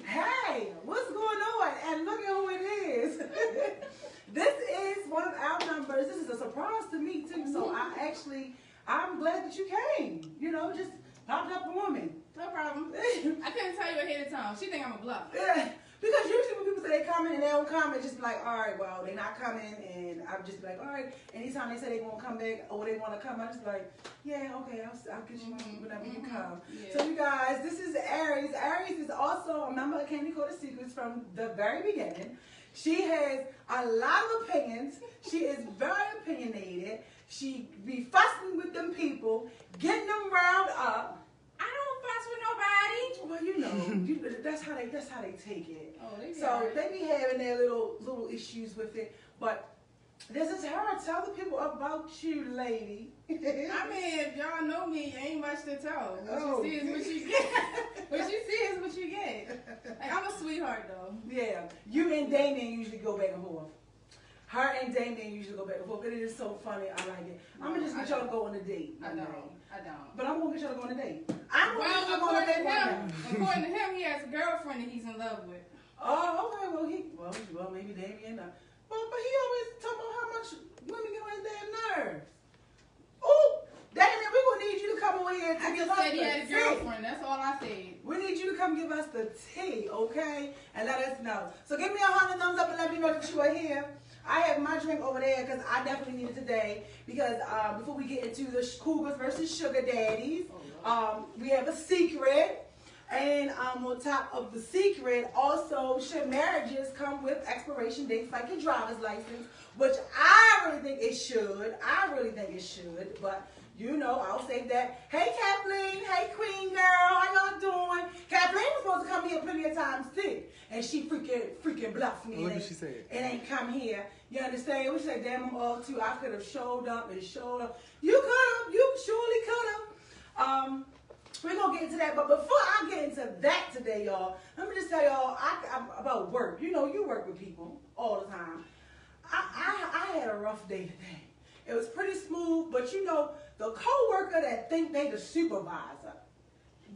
Hey, what's going on? And look at who it is. This is one of our numbers. This is a surprise to me too. So I'm glad that you came. You know, just popped up on me. No problem. I couldn't tell you ahead of time. She think I'm a bluff. Yeah. Because usually when people say they coming and they don't come, it's just be like, all right, well, they're not coming, and I'm just be like, all right. Anytime they say they won't come back or they want to come, I just be like, yeah, okay, I'll get you whenever you come. Yeah. So you guys, this is Aries. Aries is also a member of Candy Coated Secrets from the very beginning. She has a lot of opinions. She is very opinionated. She be fussing with them people, getting them riled up. I don't fuss with nobody. Well, you know, that's how they take it. Oh, they be having their little issues with it. But this is her. Tell the people about you, lady. I mean, if y'all know me, ain't much to tell. What you see is what you get. What you see is what you get. Like, I'm a sweetheart, though. Yeah, you and Damien usually go back and forth. Her and Damien usually go back and forth. It is so funny. I like it. I'm gonna just get y'all to go on a date. I don't. But I'm gonna get y'all to go on a date. According to him, he has a girlfriend that he's in love with. Oh, okay. Well, maybe Damien. But he always talk about how much women get on his damn nerves. Oh, Damien, we're gonna need you to come over here. I just said he had a girlfriend. That's all I said. We need you to come give us the tea, okay? And let us know. So give me 100 thumbs up and let me know that you are here. I have my drink over there because I definitely need it today. Because before we get into the Cougars versus Sugar Daddies, we have a secret. And on top of the secret, also, should marriages come with expiration dates like your driver's license? Which I really think it should. But, you know, I'll say that. Hey, Kathleen. Hey, Queen Girl. How y'all doing? Kathleen was supposed to come here plenty of times, too. And she freaking bluffed me. What did she say? It ain't come here. You understand? We said, damn, I'm all too. I could have showed up. You could have. You surely could have. We're going to get into that. But before I get into that today, y'all, let me just tell y'all about work. You know, you work with people all the time. I had a rough day today. It was pretty smooth, but you know, the coworker that think they the supervisor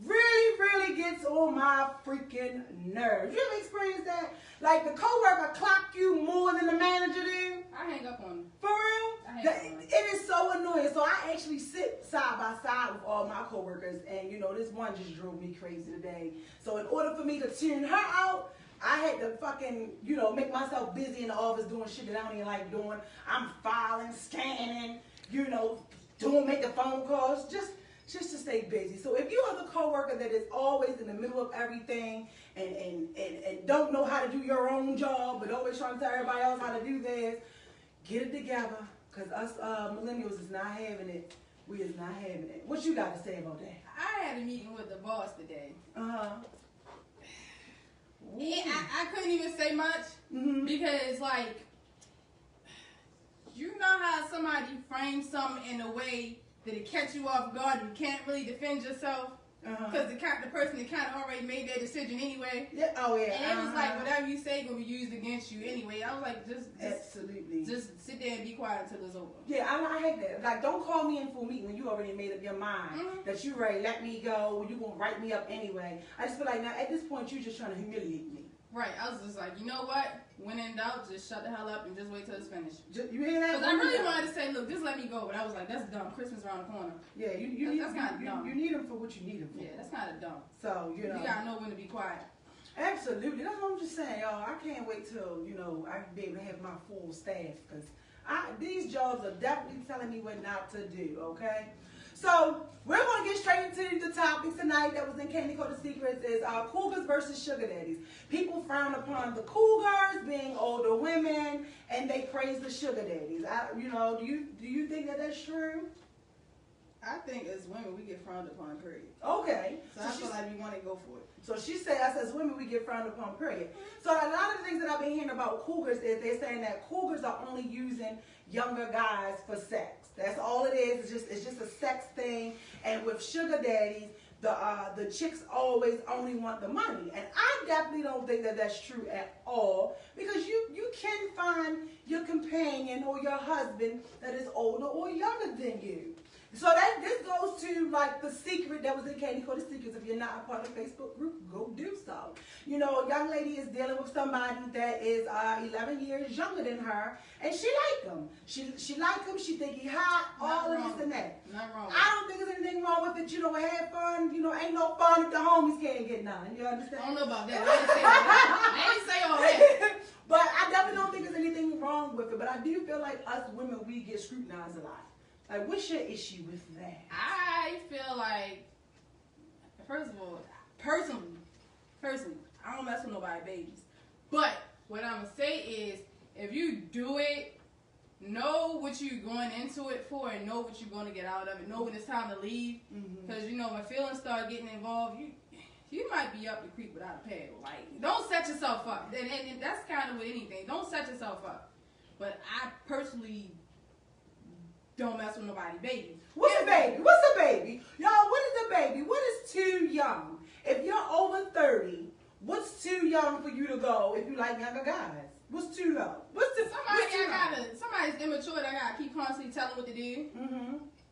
really gets on my freaking nerves. You ever experienced that? Like the coworker clock you more than the manager do? I hang up on them. For real? It is so annoying. So I actually sit side by side with all my coworkers, and you know, this one just drove me crazy today. So in order for me to tune her out, I had to fucking, you know, make myself busy in the office doing shit that I don't even like doing. I'm filing, scanning, you know, making phone calls, just to stay busy. So if you are the coworker that is always in the middle of everything and don't know how to do your own job, but always trying to tell everybody else how to do theirs, get it together. Because us millennials is not having it. We is not having it. What you got to say about that? I had a meeting with the boss today. I couldn't even say much because, like, you know how somebody frames something in a way that it catch you off guard and you can't really defend yourself because the person that kind of already made their decision anyway. Yeah. Oh yeah. And it was like whatever you say gonna be used against you anyway. I was like, absolutely. Just sit there and be quiet until it's over. Yeah, I hate that. Like, don't call me in for a meeting when you already made up your mind that you ready let me go or you gonna write me up anyway. I just feel like now at this point you're just trying to humiliate me. Right. I was just like, you know what? When in doubt, just shut the hell up and just wait till it's finished. You hear that? Because I really wanted to say, look, just let me go, but I was like, that's dumb. Christmas around the corner. Yeah, that's kind of dumb. You need them for what you need them for. Yeah, that's kind of dumb. So, you know. You gotta know when to be quiet. Absolutely. That's what I'm just saying, y'all. I can't wait till, you know, I can be able to have my full staff because these jobs are definitely telling me what not to do, okay? So, we're going to get straight into the topics tonight that was in Candy Coated Secrets is Cougars versus Sugar Daddies. People frown upon the Cougars being older women, and they praise the Sugar Daddies. You know, do you think that that's true? I think as women, we get frowned upon, period. Okay. So I feel like we want to go for it. So she said, us as women, we get frowned upon, period. So a lot of the things that I've been hearing about Cougars is they're saying that Cougars are only using younger guys for sex. That's all it is. It's just a sex thing. And with Sugar Daddies, the chicks always only want the money. And I definitely don't think that that's true at all. Because you can find your companion or your husband that is older or younger than you. So this goes to like the secret that was in Candy Coated Secrets. If you're not a part of the Facebook group, go do so. you know, a young lady is dealing with somebody that is 11 years younger than her, and she like him. She like him. She think he hot. All of this and that. Not wrong. I don't think there's anything wrong with it. You know, have fun. You know, ain't no fun if the homies can't get none. You understand? I don't know about that. I didn't say all that. But I definitely don't think there's anything wrong with it. But I do feel like us women, we get scrutinized a lot. Like, what's your issue with that? I feel like, first of all, personally, I don't mess with nobody babies. But what I'm gonna say is, if you do it, know what you're going into it for, and know what you're going to get out of it. Know when it's time to leave, because you know when feelings start getting involved, you might be up the creek without a paddle. Like, don't set yourself up, and that's kind of with anything. Don't set yourself up. But I personally don't mess with nobody baby. What's a baby? What's a baby? Y'all, what is a baby? What is too young? If you're over 30, what's too young for you to go if you like younger guys? What's too young? Somebody's immature that I gotta keep constantly telling what to do.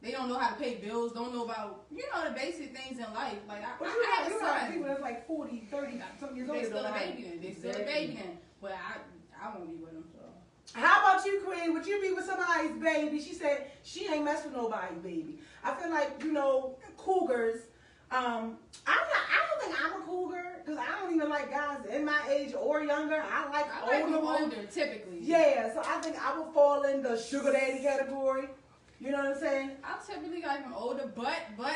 They don't know how to pay bills, don't know about, you know, the basic things in life. Like, I have a son. People that's like 40, 30, some years old. They still a baby then. They still a baby then. But I won't be with them, so. How about you, Queen? Would you be with somebody's baby? She said she ain't mess with nobody's baby. I feel like, you know, Cougars. I don't think I'm a cougar because I don't even like guys in my age or younger. I like older, typically. Yeah, so I think I would fall in the sugar daddy category. You know what I'm saying? I typically like them older, but I'm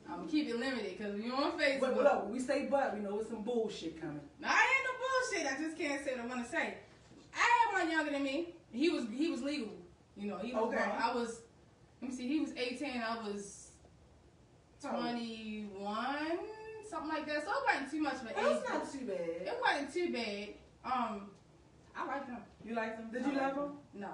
gonna keep it limited because you're on Facebook. But look, when we say but, we know it's some bullshit coming. No, I ain't no bullshit. I just can't say what I want to say. I had one younger than me. He was legal. You know, he was. Okay. I was. Let me see. He was 18. I was 21, something like that. So it wasn't too much of an age. That's not too bad. It wasn't too bad. I liked him. You liked him? Did you love him? No.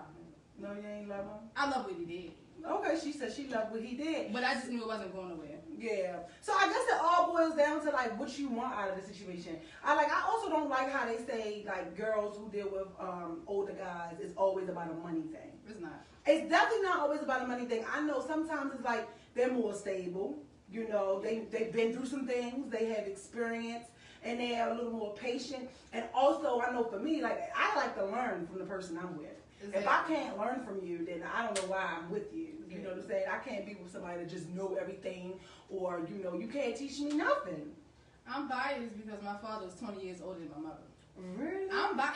No, you ain't love him? I love what he did. Okay, she said she loved what he did. But I just knew it wasn't going nowhere. Yeah. So I guess it all boils down to like what you want out of the situation. I also don't like how they say like girls who deal with older guys, it's always about a money thing. It's not. It's definitely not always about a money thing. I know sometimes it's like they're more stable. You know, they've been through some things, they have experience, and they are a little more patient. And also, I know for me, like, I like to learn from the person I'm with. Exactly. If I can't learn from you, then I don't know why I'm with you. You know what I'm saying? I can't be with somebody that just know everything, or, you know, you can't teach me nothing. I'm biased because my father was 20 years older than my mother. Really?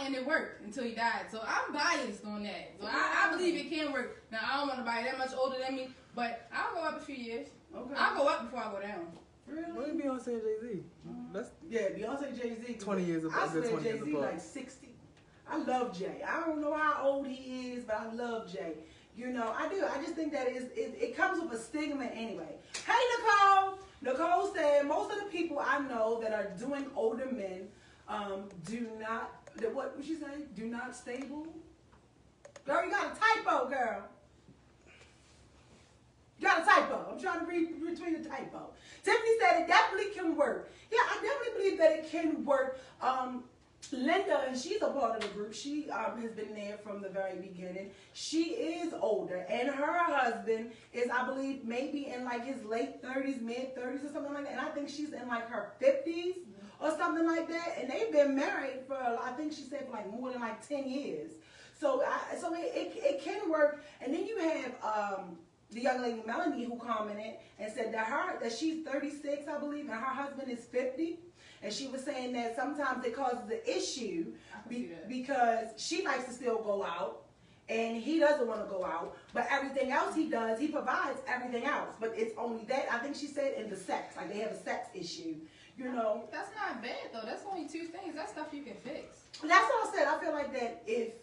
And it worked until he died. So I'm biased on that. So I believe it can work. Now, I don't want nobody that much older than me, but I'll go up a few years. Okay. I'll go up before I go down. Really? What did Beyonce and Jay-Z? Beyonce and Jay-Z. 20 years apart. I swear Jay-Z like 60. I love Jay. I don't know how old he is, but I love Jay. You know, I do. I just think that it comes with a stigma anyway. Hey, Nicole. Nicole said most of the people I know that are doing older men do not, what would she say? Do not stable? Girl, you got a typo, girl. You got a typo. I'm trying to read between the typo. Tiffany said it definitely can work. Yeah, I definitely believe that it can work. Linda, and she's a part of the group. She has been there from the very beginning. She is older, and her husband is, I believe, maybe in like his late 30s, mid 30s, or something like that. And I think she's in like her 50s or something like that. And they've been married for, I think she said, for like more than like 10 years. So, it can work. And then you have the young lady Melanie who commented and said that she's 36, I believe, and her husband is 50. And she was saying that sometimes it causes an issue because she likes to still go out and he doesn't want to go out. But everything else he does, he provides everything else. But it's only that, I think she said, in the sex. Like they have a sex issue, you know. That's not bad though. That's only two things. That's stuff you can fix. That's what I said. I feel like that if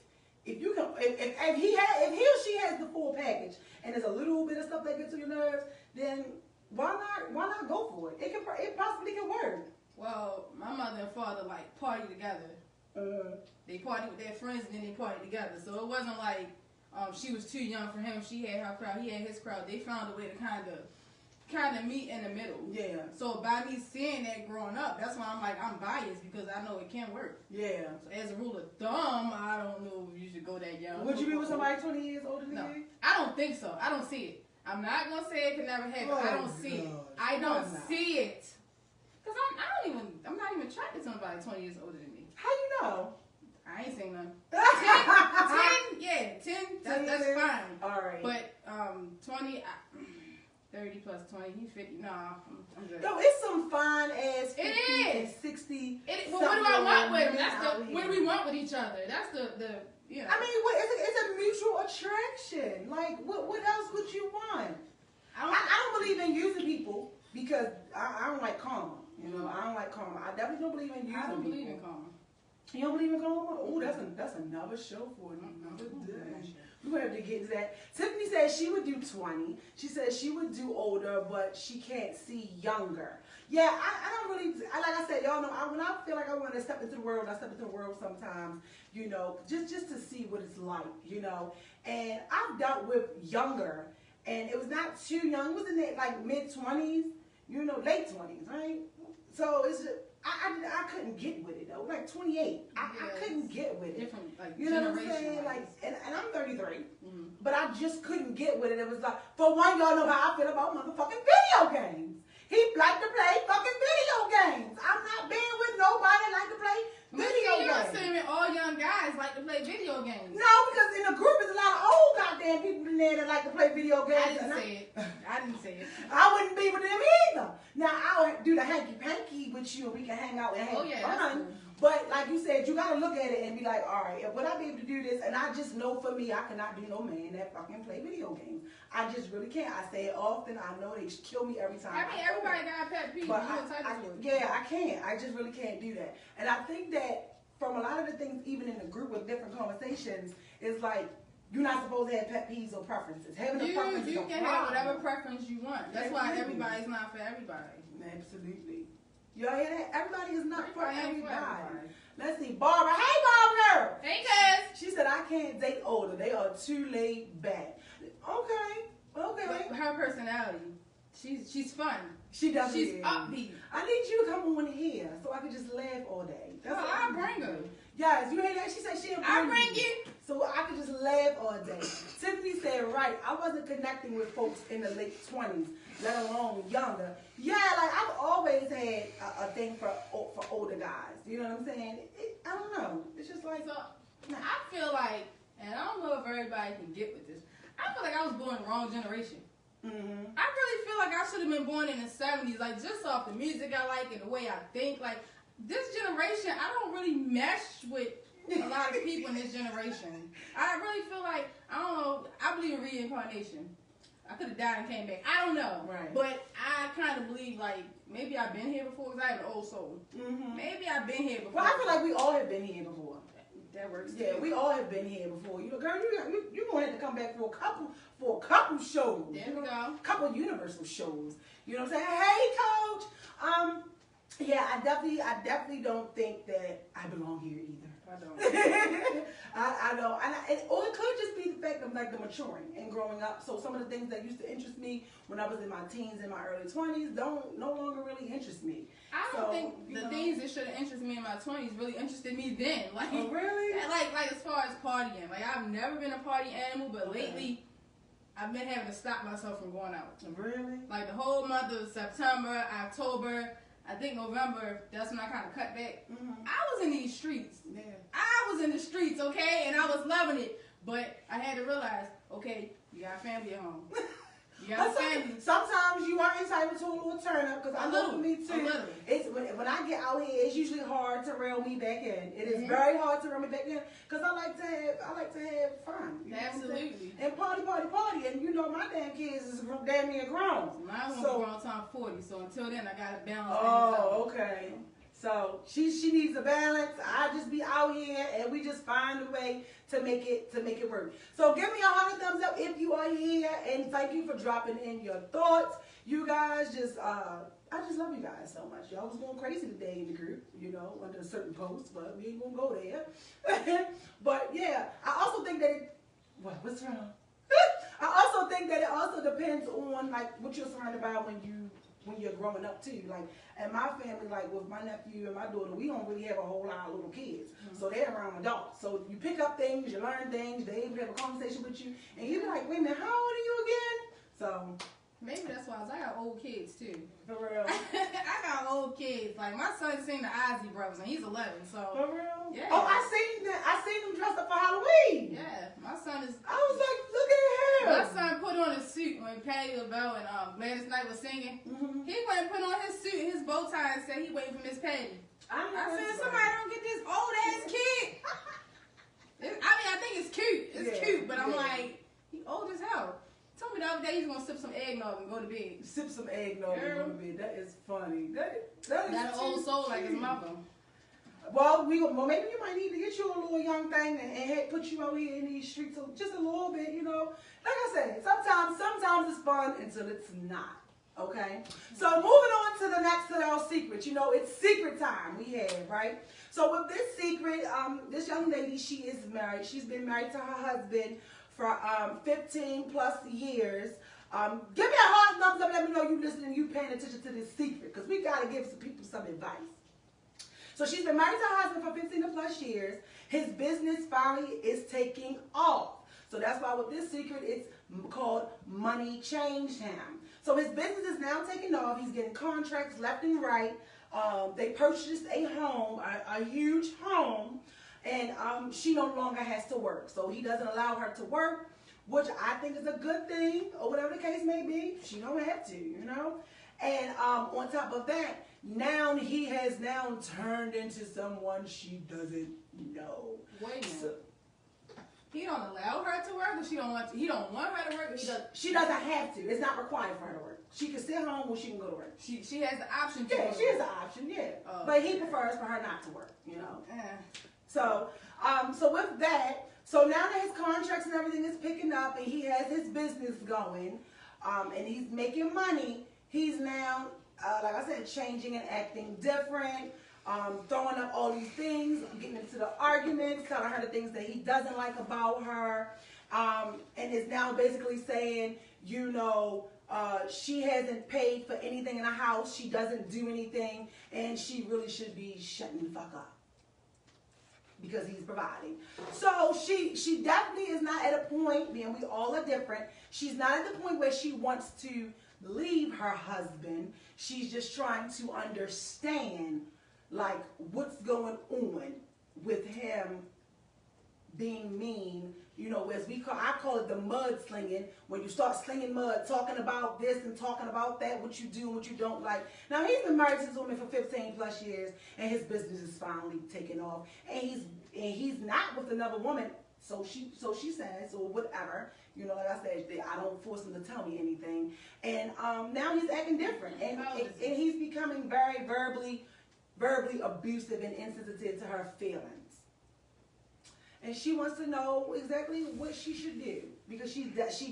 you can, if he or she has the full package and there's a little bit of stuff that gets to your nerves, then why not go for it? It possibly can work. Well, my mother and father like party together. They party with their friends and then they party together. So it wasn't like she was too young for him. She had her crowd. He had his crowd. They found a way to kind of meet in the middle. Yeah. So by me seeing that growing up, that's why I'm like I'm biased because I know it can work. Yeah. So as a rule of thumb, I don't know if you should go that young. Would you be with somebody 20 years older than you? I don't think so. I don't see it. I'm not gonna say it can never happen. I don't see it. I don't see it. Because I don't even like 20 years older than me. How you know? I ain't saying none. 10, 10, that's fine. All right. But 20, 30 plus 20, he's 50. Nah, I'm good. Yo, it's some fine ass 50 It and 60. But what do I want with him? What do we want with each other? That's the you know. I mean, it's a mutual attraction. Like, what else would you want? I don't believe in using people because I don't like karma. You know, I don't like karma. I definitely don't believe in using people. I don't believe in karma. You don't believe in karma? Oh, that's another show for another day. We're going to have to get to that. Tiffany said she would do 20. She said she would do older, but she can't see younger. Yeah, I don't really, like I said, y'all know, when I feel like I want to step into the world, I step into the world sometimes, you know, just to see what it's like, you know. And I've dealt with younger, and it was not too young. It was in the, like, mid-20s, you know, late 20s, right? So it's just, I couldn't get with it though. Like 28, I couldn't get with it. Different, like, you know what I'm saying? Like, and I'm 33, but I just couldn't get with it. It was like, for one, y'all know how I feel about motherfucking video games. He like to play fucking video games. I'm not being with nobody that like to play video games. You're assuming all young guys like to play video games. No, because in the group there's a lot of old goddamn people in there that like to play video games. I didn't say it. I wouldn't be with them either. Now I'll do the hanky panky with you and we can hang out and have fun. Cool. But like you said, you gotta look at it and be like, all right, would I be able to do this? And I just know for me, I cannot do no man that fucking play video games. I just really can't. I say it often. I know they kill me every time. I mean, everybody got a pet peeve. But I can't. I just really can't do that. And I think that from a lot of the things, even in the group with different conversations, is like, you're not supposed to have pet peeves or preferences. Having a preference is a can have whatever preference you want. That's why everybody's not for everybody. Absolutely. Y'all hear that? Everybody is not for everybody. Let's see. Barbara. Hey, Barbara. Hey, cuz. She said, I can't date older. They are too laid back. Okay. But her personality, she's fun. She's upbeat. I need you to come on here so I can just laugh all day. That's what I'll bring her. Yes, you hear that? She said she'll bring you. So I could just laugh all day. Tiffany said, right, I wasn't connecting with folks in the late 20s, let alone younger. Yeah, like I've always had a thing for older guys. You know what I'm saying? I don't know. It's just like, I feel like, and I don't know if everybody can get with this, I feel like I was born in the wrong generation. I really feel like I should have been born in the 70s, like just off the music I like and the way I think. Like this generation, I don't really mesh with a lot of people in this generation. I really feel like, I don't know, I believe in reincarnation. I could have died and came back. I don't know. Right. But I kind of believe like maybe I've been here before because I have an old soul. Maybe I've been here before. Well, I feel like we all have been here before. That works. Yeah, we all have been here before. You know, girl, you gonna have to come back for a couple shows. There we go. Couple Universal shows. You know what I'm saying? Hey, Coach. Yeah, I definitely don't think that I belong here either. I don't. I don't. Or it could just be the fact of like the maturing and growing up. So some of the things that used to interest me when I was in my teens and my early 20s no longer really interest me. I don't think the things that should have interested me in my 20s really interested me then. Like, oh, really? Like as far as partying. Like I've never been a party animal, but lately I've been having to stop myself from going out. Really? Like the whole month of September, October, I think November, that's when I kind of cut back. I was in these streets. Yeah. I was in the streets, okay? And I was loving it. But I had to realize, okay, you got family at home. You got family. Sometimes you are entitled to a little turn up, because I know for me too. It's when I get out here, it's usually hard to reel me back in. It is very hard to reel me back in because I like to have fun. Absolutely. And party, and you know my damn kids is damn near grown. Mine won't grow on time 40, so until then I gotta balance. Oh, okay. So she needs a balance. I just be out here and we just find a way to make it work. So give me a 100 thumbs up if you are here, and thank you for dropping in your thoughts. You guys just I just love you guys so much. Y'all was going crazy today in the group, you know, under a certain post, but we ain't gonna go there. But yeah, I also think that what's wrong? I also think that it also depends on like what you're surrounded by when you're growing up too. Like in my family, like with my nephew and my daughter, we don't really have a whole lot of little kids. So they're around adults. So you pick up things, you learn things, they even have a conversation with you, and you be like, wait a minute, how old are you again? So maybe that's why I got old kids too. For real. I got old kids. Like my son's seen the Ozzy Brothers and he's 11, so. For real? Yeah. Oh, I seen that. I seen them dressed up for Halloween. Yeah, my son is. I was like, look at him. My son put on a suit when Patty LaBelle and Gladys Knight was singing. Mm-hmm. He went and put on his suit and his bow tie and said he waiting for Miss Patty. I said, somebody don't get this old ass kid. I think it's cute. It's cute, but I'm like, he old as hell. Told me the other day he's gonna sip some eggnog and go to bed. Sip some eggnog and go to bed. That is funny. That is got an old soul like his mother. Well, maybe you might need to get you a little young thing and put you out here in these streets just a little bit, you know. Like I said, sometimes it's fun until it's not. Okay? So moving on to the next little secret. You know, it's secret time we have, right? So with this secret, this young lady, she is married. She's been married to her husband for 15 plus years. Give me a hard thumbs up. Let me know you listening, you paying attention to this secret, because we got to give some people some advice. So she's been married to her husband for 15 plus years. His business finally is taking off. So that's why with this secret, it's called Money Changed Him. So his business is now taking off. He's getting contracts left and right. They purchased a home, a huge home, and she no longer has to work. So he doesn't allow her to work, which I think is a good thing, or whatever the case may be. She don't have to, you know. And on top of that, now he has now turned into someone she doesn't know. Wait a minute. He don't allow her to work, or she don't want to? He don't want her to work, or she doesn't have to. It's not required for her to work. She can stay home or she can go to work. She has the option to. Yeah, she has the option. Yeah, but he prefers for her not to work. You know. So with that, so now that his contracts and everything is picking up, and he has his business going, and he's making money, he's now, like I said, changing and acting different. Throwing up all these things, getting into the arguments, telling her the things that he doesn't like about her, and is now basically saying, you know, she hasn't paid for anything in the house, she doesn't do anything, and she really should be shutting the fuck up because he's providing. So she definitely is not at a point, and we all are different, she's not at the point where she wants to leave her husband. She's just trying to understand, like, what's going on with him being mean, you know, as I call it the mud slinging, when you start slinging mud, talking about this and talking about that, what you do and what you don't like. Now, he's been married to this woman for 15 plus years, and his business is finally taking off, and he's not with another woman, so she says, or whatever, you know, like I said, I don't force him to tell me anything, and now he's acting different, and he's becoming very verbally abusive and insensitive to her feelings. And she wants to know exactly what she should do, because she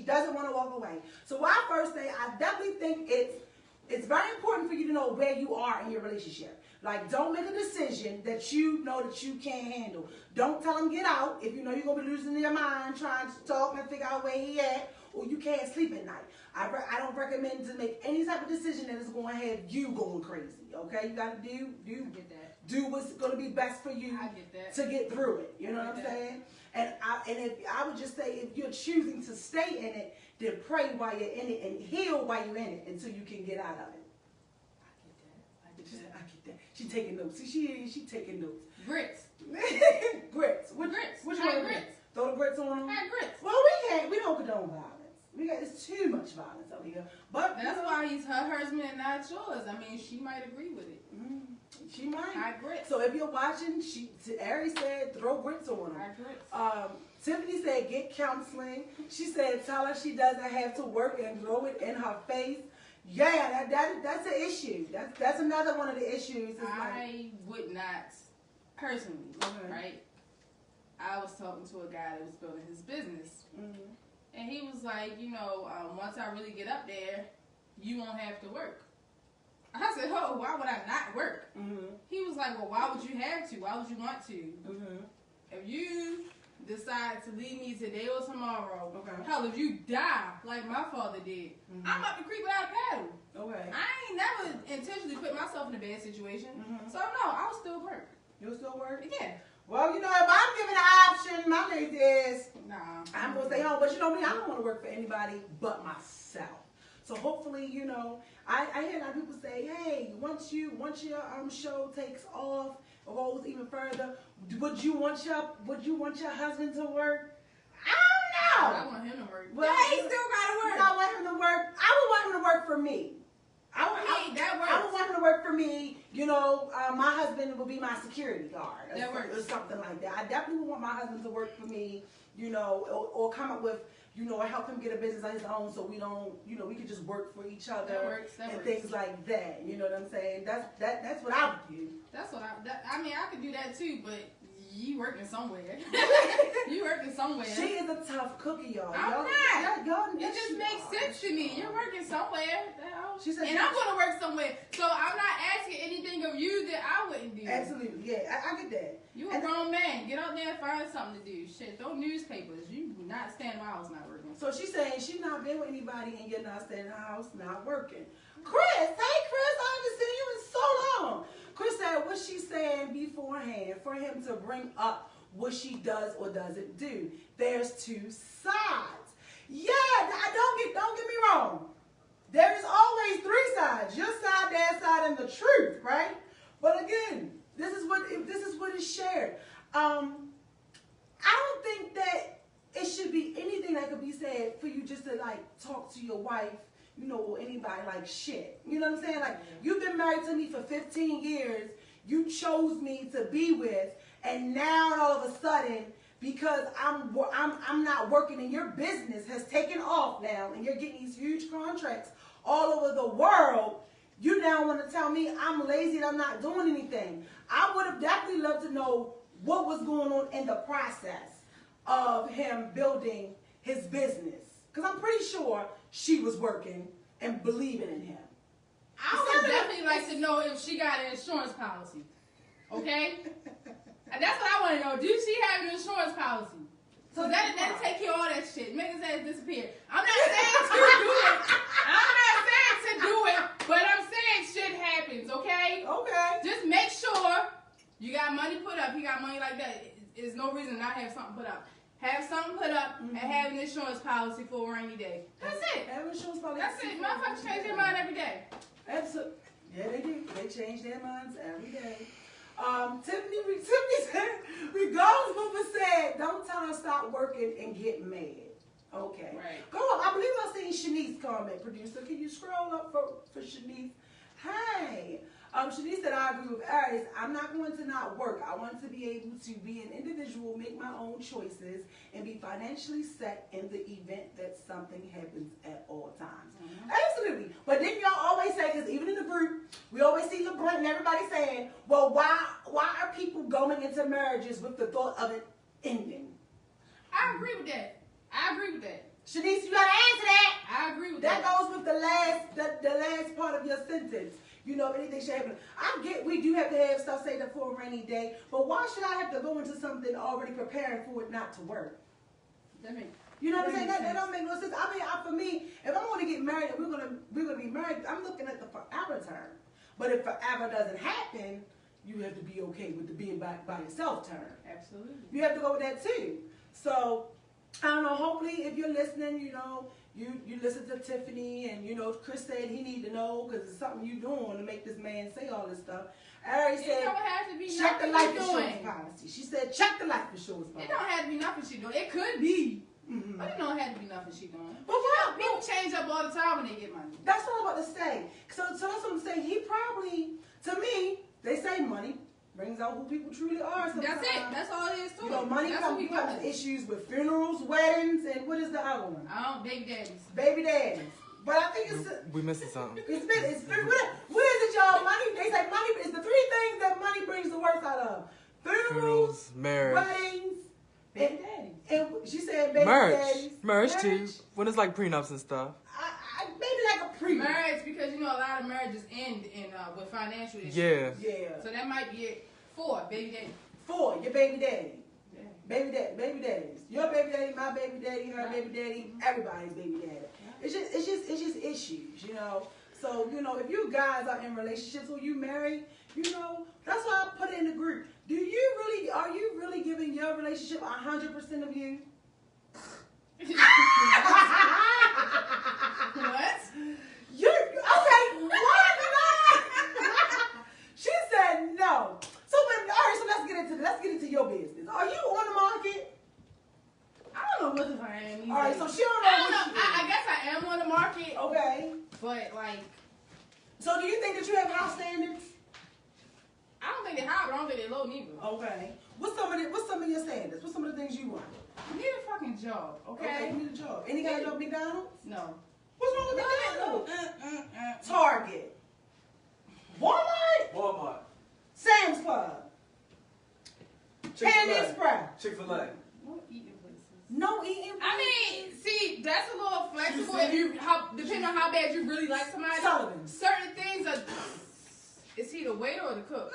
doesn't want to walk away. So what I first say, I definitely think it's very important for you to know where you are in your relationship. Like, don't make a decision that you know that you can't handle. Don't tell him get out if you know you're going to be losing your mind trying to talk and figure out where he at, or you can't sleep at night. I don't recommend to make any type of decision that is going to have you going crazy. Okay, you got to do what's going to be best for you to get through it. You know what I'm saying? And I would just say, if you're choosing to stay in it, then pray while you're in it and heal while you're in it until you can get out of it. I get that. She taking notes. See, she taking notes. Grits. Grits. Grits. Which one? Grits. Throw the grits on them. Had grits. Well, we don't condone violence. It's too much violence out here. But that's why he's her husband and not yours. I mean, she might agree with it. She might. Hot grits. So if you're watching, Ari said throw grits on her. Hot grits. Tiffany said get counseling. She said tell her she doesn't have to work and throw it in her face. Yeah, that's an issue. That's another one of the issues. I would not, personally, right? I was talking to a guy that was building his business. And he was like, you know, once I really get up there, you won't have to work. I said, oh, why would I not work? He was like, well, why would you have to? Why would you want to? If you decide to leave me today or tomorrow, hell, if you die like my father did, I'm up the creek without a paddle. I ain't never intentionally put myself in a bad situation. So, no, I'll still work. You'll still work? Yeah. Well, you know, if I'm given an option, my thing is, nah, I'm going to stay home. But you know me, I don't want to work for anybody but myself. So hopefully, you know, I hear a lot of people say, hey, once your show takes off or goes even further, would you want your husband to work? I don't know. I want him to work. Well, yeah, he still gotta work. I want him to work. I would want him to work for me. That works. I would want him to work for me. You know, my husband would be my security guard or something like that. I definitely would want my husband to work for me. You know, or come up with, you know, or help him get a business on his own, so we don't, you know, we can just work for each other that works. things like that. You know what I'm saying? That's what I would do. That's what I mean, I could do that too, but you working somewhere. You working somewhere. She is a tough cookie, y'all. I'm y'all, not. Y'all, it just makes sense to me. You're working somewhere. She said, and I'm going to work somewhere. So I'm not asking anything of you that I wouldn't do. Absolutely. Yeah, I get that. You a grown man. Get out there and find something to do. Shit, throw newspapers. You not staying in my house not working. So she's saying she's not been with anybody and you're not staying in the house, not working. Chris, hey Chris, I haven't seen you in so long. Chris said what she's saying beforehand for him to bring up what she does or doesn't do. There's two sides. Yeah, don't get me wrong. There is always three sides. Your side, their side, and the truth, right? But again, this is what is shared. I don't think that it should be anything that could be said for you just to like talk to your wife, you know, or anybody like shit. You know what I'm saying? Like, you've been married to me for 15 years. You chose me to be with, and now all of a sudden, because I'm not working and your business has taken off now, and you're getting these huge contracts all over the world, you now want to tell me I'm lazy and I'm not doing anything. I would have definitely loved to know what was going on in the process of him building his business, because I'm pretty sure she was working and believing in him. I would definitely like to know if she got an insurance policy. Okay? And that's what I want to know. Do she have an insurance policy? So that'll take care of all that shit. Make his ass disappear. I'm not saying to do it. I'm not saying to do it, but I'm saying shit happens, okay? Okay. Just make sure you got money put up. He got money like that. There's no reason to not have something put up. Have something put up and have an insurance policy for a rainy day. That's it. Have an insurance policy. That's it. Motherfuckers change their mind every day. Absolutely. Yeah, they do. They change their minds every day. Tiffany said, regardless of what was said, don't tell her stop working and get mad. Okay. Right. Go on. I believe I seen Shanice's comment, producer. Can you scroll up for Shanice? Hey. Shanice said, I agree with Aries. I'm not going to not work. I want to be able to be an individual, make my own choices, and be financially set in the event that something happens at all times. Absolutely. But then y'all always say, because even in the group, we always see LeBrant and everybody saying, well, why are people going into marriages with the thought of it ending? I agree with that. Shanice, you got to answer that. I agree with that. That goes with the last part of your sentence. You know, if anything should happen. I get we do have to have stuff saved up for a rainy day, but why should I have to go into something already preparing for it not to work? You know what I'm saying? That don't make no sense. I mean, for me, if I'm going to get married and we're gonna be married, I'm looking at the forever term. But if forever doesn't happen, you have to be okay with the being by yourself term. Absolutely. You have to go with that too. So I don't know. Hopefully, if you're listening, you know. You listen to Tiffany, and you know Chris said he need to know because it's something you doing to make this man say all this stuff. Ari said, don't have to be check the life insurance doing. policy. She said, check the life insurance policy. It don't have to be nothing she doing. It could be, but it don't have to be nothing she doing. But what? People change up all the time when they get money. That's what I'm about to say. So that's what I'm saying. He probably, to me, they say money brings out who people truly are. Sometimes. That's it. That's all it is too. You know, money comes with issues with funerals, weddings, and what is the other one? Baby daddies. Baby daddies. But I think it's we missing something. It's what is it, y'all? Money. They say money is the three things that money brings the worst out of: funerals, marriage, weddings, baby daddies. And she said baby daddies. Marriage too. When it's like prenups and stuff. Maybe like a prenup. Marriage, because you know a lot of marriages end in with financial issues. Yeah. Yeah. So that might be it. 4 baby daddy. 4 your baby daddy. Yeah. Baby daddies. Your baby daddy, my baby daddy, her baby daddy, everybody's baby daddy. It's just issues, you know. So, you know, if you guys are in relationships or you married, you know, that's why I put it in the group. Are you really giving your relationship 100% of you? What? You're okay. What? She said no. So, but all right. So let's get into your business. Are you on the market? I don't know what the fuck I am. All right. So she don't I know. don't know. What she is. I guess I am on the market. Okay. But like, So do you think that you have high standards? I don't think they're high, but I don't think they're low neither. Okay. What's some of your standards? What's some of the things you want? I need a fucking job, okay? You need a job. Any kind of job, McDonald's? No. What's wrong with McDonald's? No. Target. Walmart. Sam's Club. Candy Express. Chick-fil-A. No eating places. No eating. I mean, see, that's a little flexible if depending on how bad you really like somebody. Sullivan's. Certain things are. Is he the waiter or the cook?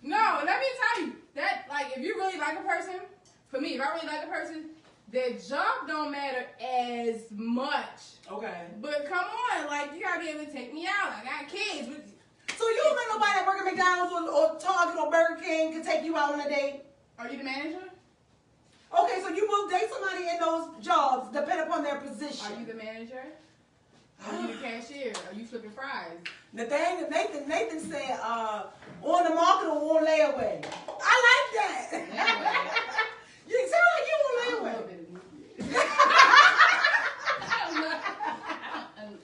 No, let me tell you that like if you really like a person, for me, if I really like a person, their job don't matter as much. Okay. But come on, like you gotta be able to take me out. I got kids. So you don't think nobody that work at McDonald's or Target or Burger King can take you out on a date? Are you the manager? Okay, so you will date somebody in those jobs depending upon their position. Are you the manager? Are you the cashier? Are you flipping fries? Nathaniel, Nathan said, on the market or on layaway. I like that. You sound like you on layaway.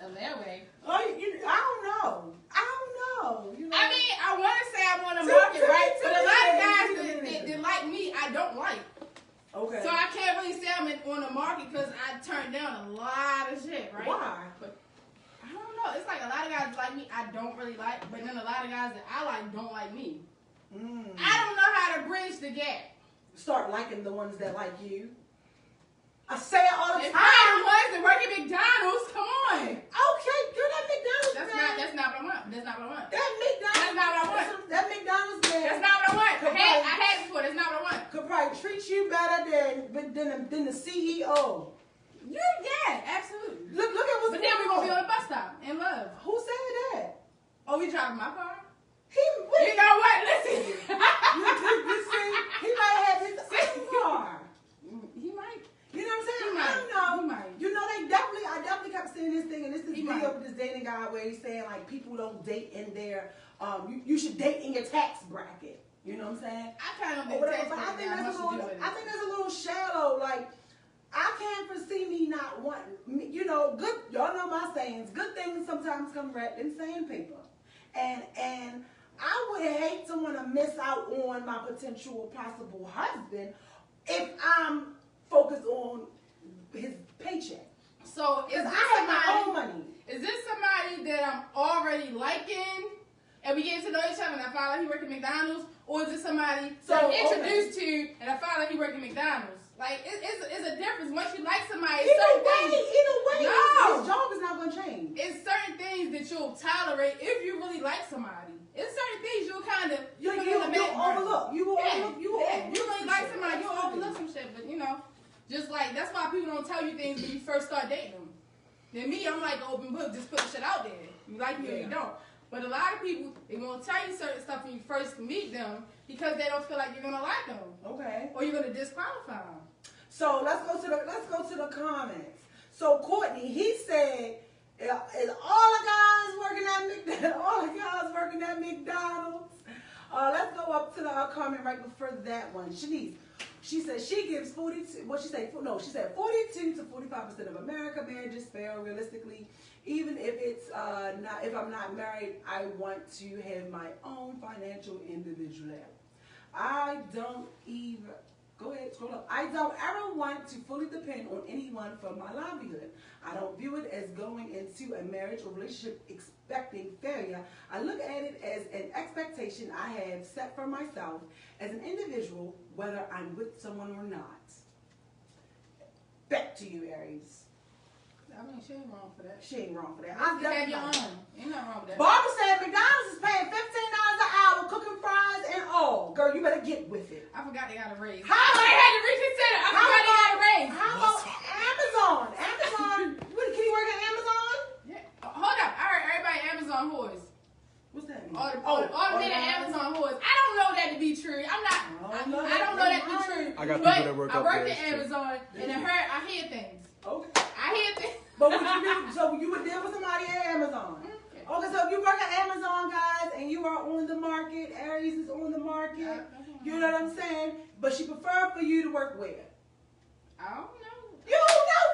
A layaway. Oh, I don't know. You know? I mean, I want to say I'm on the market, right? But a lot of guys that like me, I don't like. Okay. So I can't really say I'm on the market because I turned down a lot of shit, right? Why? But I don't know. It's like a lot of guys like me, I don't really like, but then a lot of guys that I like don't like me. I don't know how to bridge the gap. Start liking the ones that like you. I say it all the If time. I the ones that work at McDonald's, come on. Okay, girl, that McDonald's That's man. not what I want. That's not what I want. That McDonald's. That's not what I want. That McDonald's man. That's not what I want. I had it before. That's not what I want. Could probably treat you better than the CEO. Yeah, absolutely. Look at what's But then we're gonna be on the bus stop in love. Who said that? Oh, we driving my car? You You know what? Listen. you see, he might have his own car. He might. You know what I'm saying? He might. I don't know. He might. You know, I definitely kept seeing this thing, and this He video might. with this dating guy where he's saying like people don't date in their, you should date in your tax bracket. You know what I'm saying? I kind of Or think whatever. that's But I think much that's to a do little. with I it. think that's a little shallow. Like I can't foresee me not wanting. You know, good. Y'all know my sayings. Good things sometimes come wrapped in sandpaper, and I would hate someone to miss out on my potential possible husband if I'm focused on his paycheck. So is Because this I have my own somebody? money. Is this somebody that I'm already liking, and we get to know each other, and I find out he work at McDonald's, or is it somebody that I'm introduced to, and I find out he work at McDonald's? Like it's a difference. Once you like somebody, Either way, No. his job is not going to change. it's certain things that you'll tolerate if you really like somebody. It's certain things you'll kind of You will overlook. You will overlook. You will overlook. You really some like shit. somebody, you'll overlook some shit. But you know, just like that's why people don't tell you things when you first start dating them. Then me, I'm like open book, just put the shit out there. You like me or you don't. But a lot of people, they won't tell you certain stuff when you first meet them because they don't feel like you're gonna like them. Okay. Or you're gonna disqualify them. So let's go to the comments. So Courtney, he said, is all the guys working at McDonald's? Let's go up to the comment right before that one. Shanice, she said she gives 42. What she said? No, she said 42 to 45% of America marriages fail realistically. Even if it's if I'm not married, I want to have my own financial individuality. I don't even. Go ahead, scroll up. I don't ever want to fully depend on anyone for my livelihood. I don't view it as going into a marriage or relationship expecting failure. I look at it as an expectation I have set for myself as an individual, whether I'm with someone or not. Back to you, Aries. I mean, she ain't wrong for that. She ain't wrong for that. You have your own. Ain't nothing wrong with that. Barbara said McDonald's is paying $15 an hour cooking fries and all. Girl, you better get with it. I forgot they got a raise. How I had to reconsider. I forgot they got a raise. How about Amazon? Amazon, can you work at Amazon? Yeah. Hold up. I heard everybody Amazon whores. What's that mean? All the men at Amazon whores. I don't know that to be true. I don't know that to be true. I got but people that work I up work there. at Amazon, and I hear things. Okay. I hear things. But what you do, so you would deal with somebody at Amazon. Okay, so if you work at Amazon, guys, and you are on the market, Aries is on the market, you know what I'm saying? But she prefer for you to work where? I don't know. You don't know?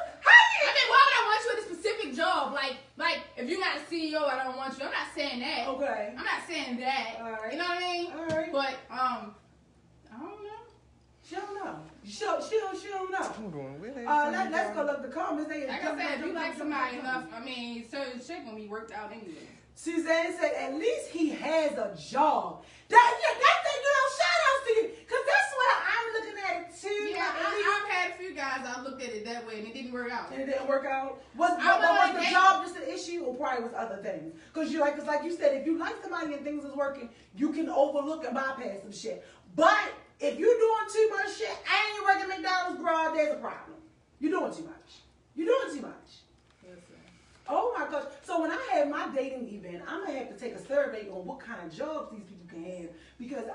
I mean, why would I want you at a specific job? Like if you're not a CEO, I don't want you. I'm not saying that. Okay. I'm not saying that. All right. You know what I mean? All right. But I don't know. She don't know. She don't know. I'm going with it. Let's go look the comments. Like I said, if you like somebody enough, I mean, certain shit gonna be worked out anyway. Suzanne said, at least he has a job. That thing, shout outs to you. Because that's what I'm looking at it too. Yeah, I've had a few guys, I looked at it that way and it didn't work out. And it didn't work out. Was the job just an issue or probably was other things? Because like you said, if you like somebody and things is working, you can overlook and bypass some shit. But if you're doing too much shit and you work at McDonald's, bro, there's a problem. You're doing too much. You're doing too much. Oh my gosh. So when I have my dating event, I'm going to have to take a survey on what kind of jobs these people can have. Because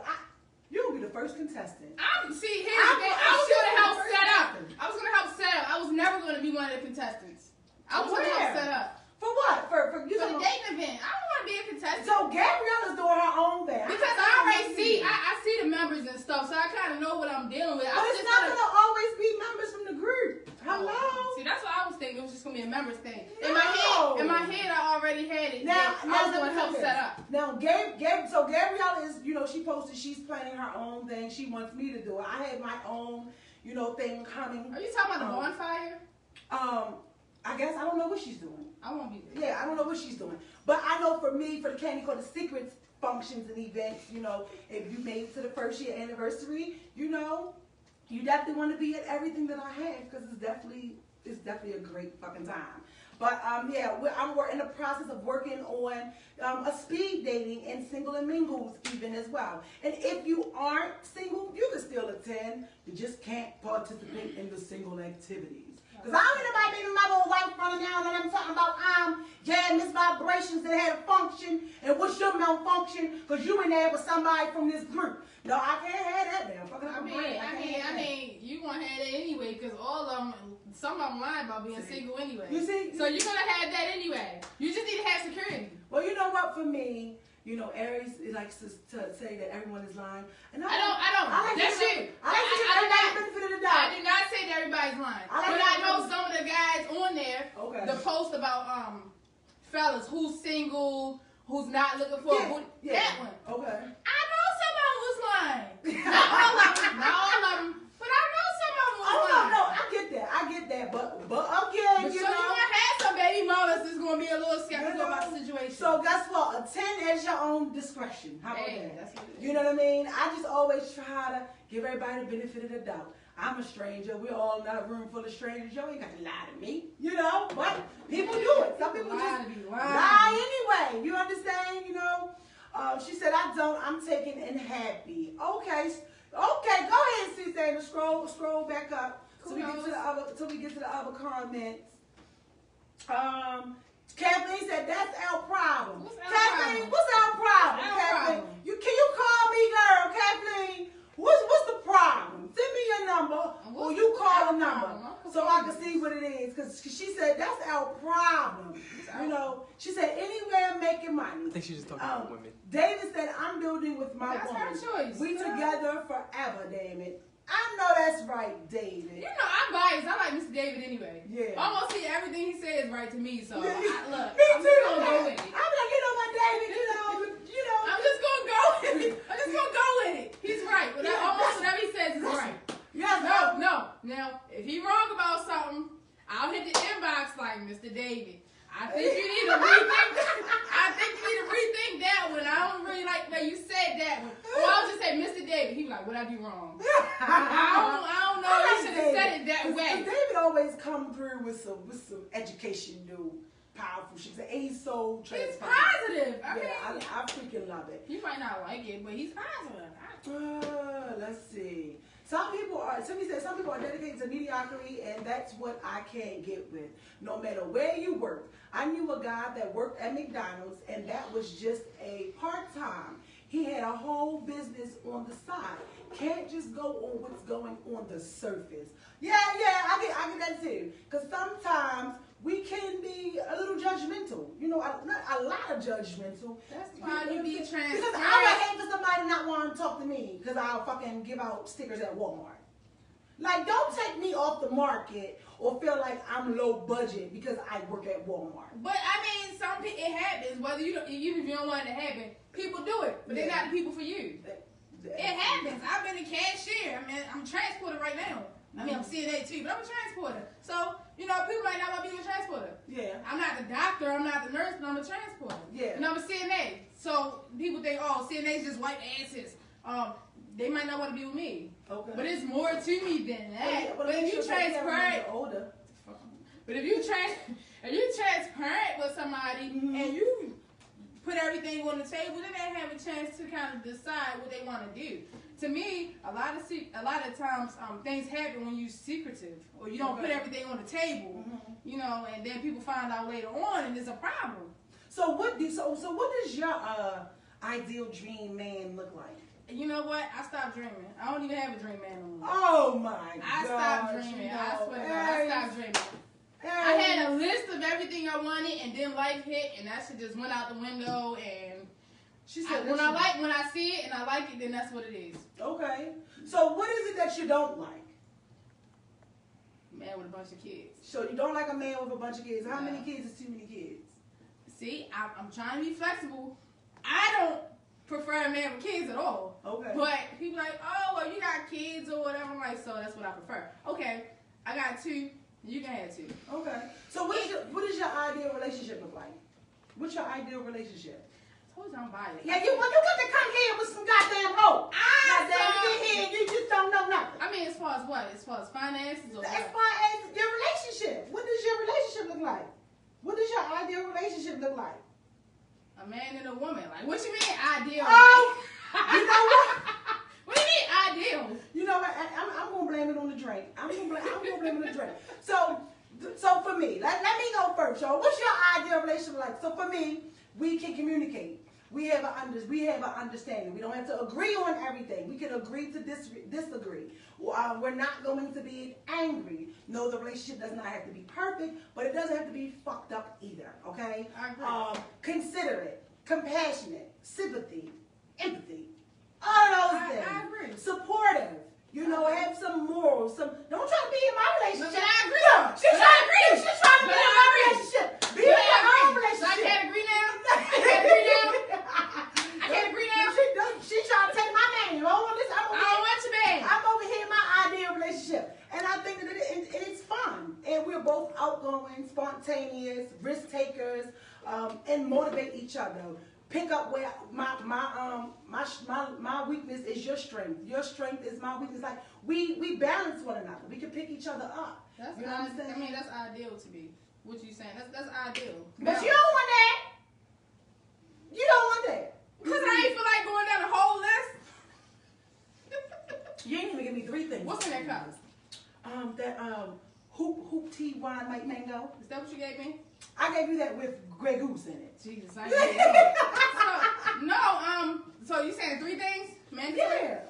you'll be the first contestant. Here's the thing. I was going to help set up. I was never going to be one of the contestants. I was going to help set up. For what? For the dating event. I don't want to be a contestant. So Gabriella's doing her own thing. Because I already see, I see the members and stuff, so I kind of know what I'm dealing with. But it's not going to always be members from the group. Hello? See, that's what I was thinking. It was just going to be a members thing. No. In my head, I already had it. Now I was going to help set up. Now, so Gabriella is, she posted, she's planning her own thing. She wants me to do it. I have my own, thing coming. Are you talking about the bonfire? I guess I don't know what she's doing. I won't be there. Yeah, I don't know what she's doing. But I know for me, for the Candy Called the Secrets functions and events, if you made it to the first year anniversary, you definitely want to be at everything that I have because it's definitely a great fucking time. But I'm in the process of working on a speed dating and single and mingles even as well. And if you aren't single, you can still attend. You just can't participate in the single activities. Because I don't need nobody being my little wife running down and I'm talking about Miss Vibrations that had a function and what's your malfunction because you in there with somebody from this group. No, I can't have that damn fucking I mean, you gonna have that anyway because all of them, some of them lying about being single anyway. You see? So you're gonna have that anyway. You just need to have security. Well, you know what? For me, Aries likes to say that everyone is lying. And I don't. That's you. I did not say that everybody's lying. But I know some of the guys on there, the post about fellas who's single, who's not looking for that one. Okay. I know some of them was lying. Not all of them, but I know some of them was lying. No, I get that. But again, you're gonna have some baby mamas that's gonna be a little skeptical about the situation. So guess what? Attend at your own discretion. How about that? That's what it is. You know what I mean? I just always try to give everybody the benefit of the doubt. I'm a stranger. We're all in a room full of strangers. You ain't got to lie to me. But people do it. Some people just lie anyway. You understand? She said, I'm taken and happy. Okay, go ahead, Suzanne. Scroll back up till we get to the other comments. Kathleen said, that's our problem. Kathleen, what's our problem? Kathleen, can you call me, girl? Kathleen, what's the problem? Send me your number or you call the number so I can see what it is. Because she said, that's our problem. She said, anywhere making money. I think she's just talking about women. David said, I'm building with my woman. That's her choice. We together forever, damn it. I know that's right, David. I'm biased. I like Mr. David anyway. Yeah. Almost everything he says is right to me. So Me I'm too. just gonna go with it. I'm like, my David, I'm just gonna go with it. I'm just gonna go with it. He's right. Almost whatever he says is right. Yes. No. Now, if he wrong about something, I'll hit the inbox like Mr. David. I think you need to rethink that one. I don't really like the way you said that one. Or I'll just say Mr. David. He be like, what'd I do wrong? I don't know. He should have said it that way. David always come through with some education, powerful shit. He's so transparent. He's positive. I freaking love it. You might not like it, but he's positive. Let's see. Somebody said some people are dedicated to mediocrity, and that's what I can't get with. No matter where you work. I knew a guy that worked at McDonald's, and that was just a part a whole business on the side. Can't just go on what's going on the surface. Yeah, I get that too. Because sometimes we can be a little judgmental. You know, not a lot of judgmental. That's why you be transparent. Because I would hate for somebody not want to talk to me because I'll fucking give out stickers at Walmart. Like, don't take me off the market or feel like I'm low budget because I work at Walmart. But I mean, it happens. Whether even if you don't want it to happen, people do it, but they're not the people for you. It happens. I've been a cashier. I mean, I'm a transporter right now. I mean, I'm CNA too, but I'm a transporter. So, you know, people might not want to be a transporter. Yeah. I'm not the doctor, I'm not the nurse, but I'm a transporter. Yeah. And I'm a CNA. So people think, oh, CNA's just white asses. They might not want to be with me. Okay. But it's more to me than that. But if you transparent, older. But if you transparent with somebody and you put everything on the table, then they have a chance to kind of decide what they want to do. To me, a lot of times things happen when you're secretive or you don't put everything on the table, you know, and then people find out later on and it's a problem. So what does your ideal dream man look like? You know what? I stopped dreaming. I don't even have a dream man anymore. Oh my God! I stopped dreaming. I swear to God, I stopped dreaming. I had a list of everything I wanted, and then life hit, and that shit just went out the window. And she said, when I see it and I like it, then that's what it is. Okay. So what is it that you don't like? Man with a bunch of kids. So you don't like a man with a bunch of kids? How many kids is too many kids? See, I'm trying to be flexible. I don't prefer a man with kids at all. Okay. But people like, oh, well, you got kids or whatever. I'm like, so that's what I prefer. Okay, I got 2. You can have 2. Okay. So what does your ideal relationship look like? What's your ideal relationship? I told you I'm biased. Yeah, you got to come here with some goddamn hope. Goddamn, you just don't know nothing. I mean, as far as what? As far as finances or as what? far as your relationship. What does your relationship look like? What does your ideal relationship look like? A man and a woman. Like, what you mean ideal? Oh, you know what? What do you mean ideal? You know what? I'm gonna blame it on the drink. I'm gonna blame it on the drink. So for me, let me go first, y'all. What's your ideal relationship like? So for me, we can communicate. We have an understanding. We don't have to agree on everything. We can agree to disagree. We're not going to be angry. No, the relationship does not have to be perfect, but it doesn't have to be fucked up either. Okay? I agree. Considerate, compassionate, sympathy, empathy, all those things. I agree. Supportive. You know, have some morals. Don't try to be in my relationship. But I agree. Yeah, she's trying to be in my relationship. Be in your own relationship. So I can't agree now. I can't agree now. I can't agree now. She's trying to take my man. Hold on, listen. I don't want your man. I'm over here in my ideal relationship, and I think that it's fun, and we're both outgoing, spontaneous, risk takers, and motivate each other. Pick up where my weakness is your strength. Your strength is my weakness. Like we balance one another. We can pick each other up. That's you know what I'm saying? I mean, that's ideal to me. What you saying? That's ideal. But you don't want that. You don't want that. Because I ain't feel like going down the whole list. You ain't even give me 3 things. What's in that cup? Hoop tea wine white mango. Is that what you gave me? I gave you that with Grey Goose in it. Jesus, I ain't that. So you saying 3 things? Yeah.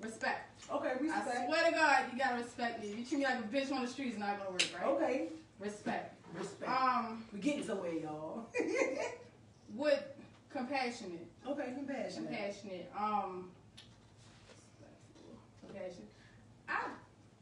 Respect. Okay, respect. I swear to God, you gotta respect me. If you treat me like a bitch on the streets, it's not gonna work, right? Okay. Respect. We're getting somewhere, y'all. With compassionate. Okay, compassionate. Compassionate.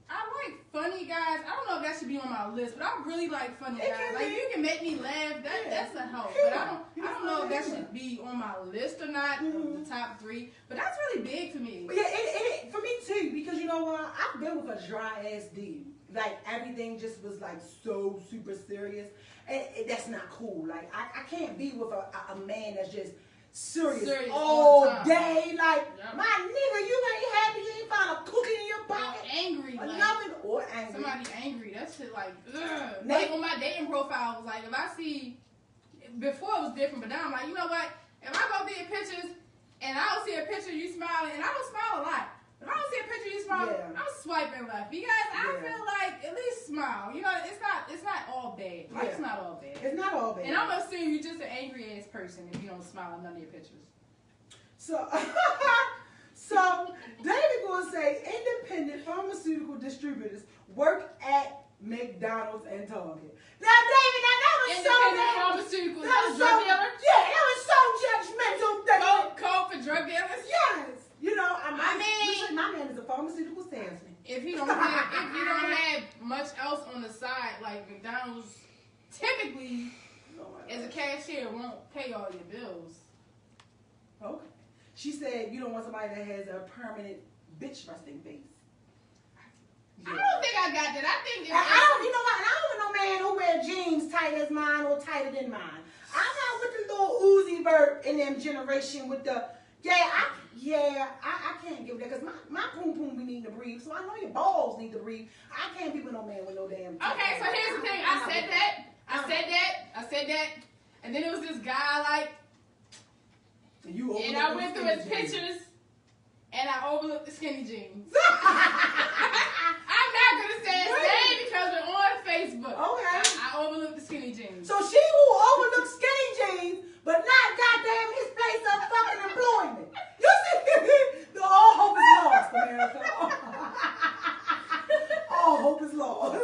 I like funny guys. I don't know if that should be on my list, but I really like funny guys. Like, you can make me laugh. That's a help. But I don't know if that should be on my list or not. The top 3. But that's really big for me. Yeah, it for me too. Because you know what? I've been with a dry ass dude. Like everything just was like so super serious, and that's not cool. Like I can't be with a man that's just serious all day. Like my nigga, you ain't happy. You ain't found a cookie in your pocket. Or angry. Or like, nothing. Or angry. Somebody angry. That shit like, ugh. Like on my dating profile, it was like, if I see, before it was different, but now I'm like, you know what? If I go through your pictures and I don't see a picture of you smiling, and I don't smile a lot. If I don't see a picture of you smiling, I'm swiping left. Because I feel like, at least smile. You know, it's not all bad. Life's not all bad. It's not all bad. And I'm assuming you're just an angry ass person if you don't smile on none of your pictures. So, so David gonna say independent pharmaceutical distributors work at McDonald's and Target. Now, David, that was so Independent pharmaceuticals, that was drug so, dealers. yeah, that was so judgmental. Code for drug dealers. Yes, you know, I mean, listen, my man is a pharmaceutical salesman. If you don't have much else on the side, like McDonald's, typically as a cashier won't pay all your bills. Okay. She said you don't want somebody that has a permanent bitch resting face. I don't think I got that. I think you know what? And I don't want no man who wear jeans tight as mine or tighter than mine. I'm not with the little Uzi Vert in them generation with the I can't give that because my poom poom be needing to breathe. So I know your balls need to breathe. I can't be with no man with no damn. Okay, so here's the thing. I said that, and then it was this guy like, and I went through his pictures, and I overlooked the skinny jeans. I'm not gonna say his name because we're on Facebook. Okay. I overlooked the skinny jeans. So she will overlook skinny jeans, but not goddamn his place of fucking employment. You see, all hope is lost, America. All hope is lost.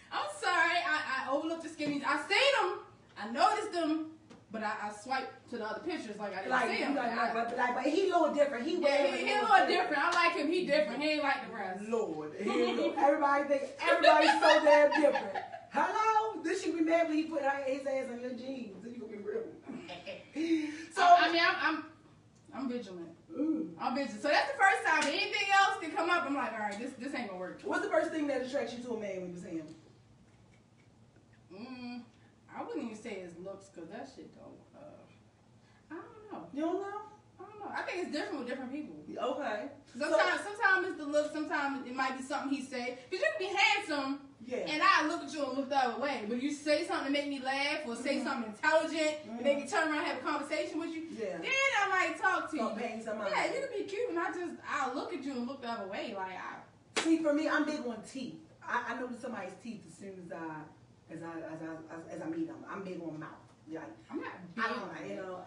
I'm sorry. I overlooked the skinny jeans. I seen them. I noticed them. But I swiped to the other pictures like I didn't see him. But he a little different. He a little different. I like him. He different. He ain't like the rest. Lord, everybody think everybody's so damn different. Hello, this should be mad when he put his ass in your jeans. Then you gonna be real. So I mean, I'm vigilant. I'm vigilant. So that's the first time. Anything else can come up, I'm like, all right, this ain't gonna work. What's the first thing that attracts you to a man when you see him? I wouldn't even say his looks, because that shit don't, I don't know. You don't know? I don't know. I think it's different with different people. Okay. Sometimes it's the look, sometimes it might be something he say. Because you can be handsome, and I look at you and look the other way. But you say something to make me laugh, or say something intelligent, and make me turn around and have a conversation with you, then I might talk to you. Yeah, you can be cute, and I'll look at you and look the other way. See, for me, I'm big on teeth. I notice somebody's teeth as soon as I meet them. I'm big on mouth. Like, I'm not big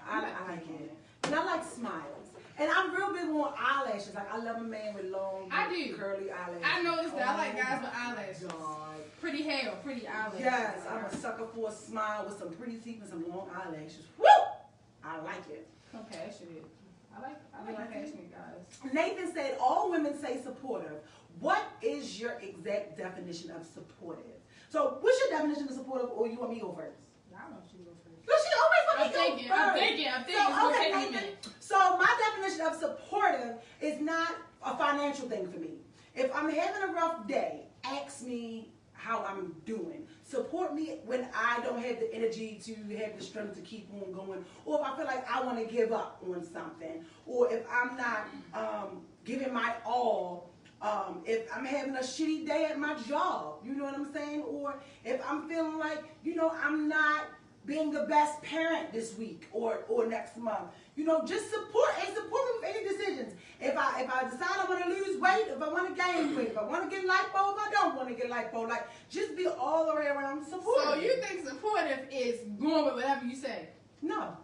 I like it. And I like smiles. And I'm real big on eyelashes. Like, I love a man with long, curly eyelashes. I noticed that. I like guys with eyelashes. God. Pretty hair, pretty eyelashes. Yes, I'm a sucker for a smile with some pretty teeth and some long eyelashes. Woo! I like it. Okay, that shit is. I like passionate guys. Nathan said, all women say supportive. What is your exact definition of supportive? So, what's your definition of supportive, or you want me to go first? I want you to go first. No, she always let me go first. I'm thinking. So, my definition of supportive is not a financial thing for me. If I'm having a rough day, ask me how I'm doing. Support me when I don't have the energy to have the strength to keep on going, or if I feel like I want to give up on something, or if I'm not giving my all. If I'm having a shitty day at my job, you know what I'm saying? Or if I'm feeling like, I'm not being the best parent this week or next month. Just support me with any decisions. If I decide I want to lose weight, if I want to gain weight, if I want to get lipo, if I don't want to get lipo, like, just be all the way around supportive. So you think supportive is going with whatever you say? No.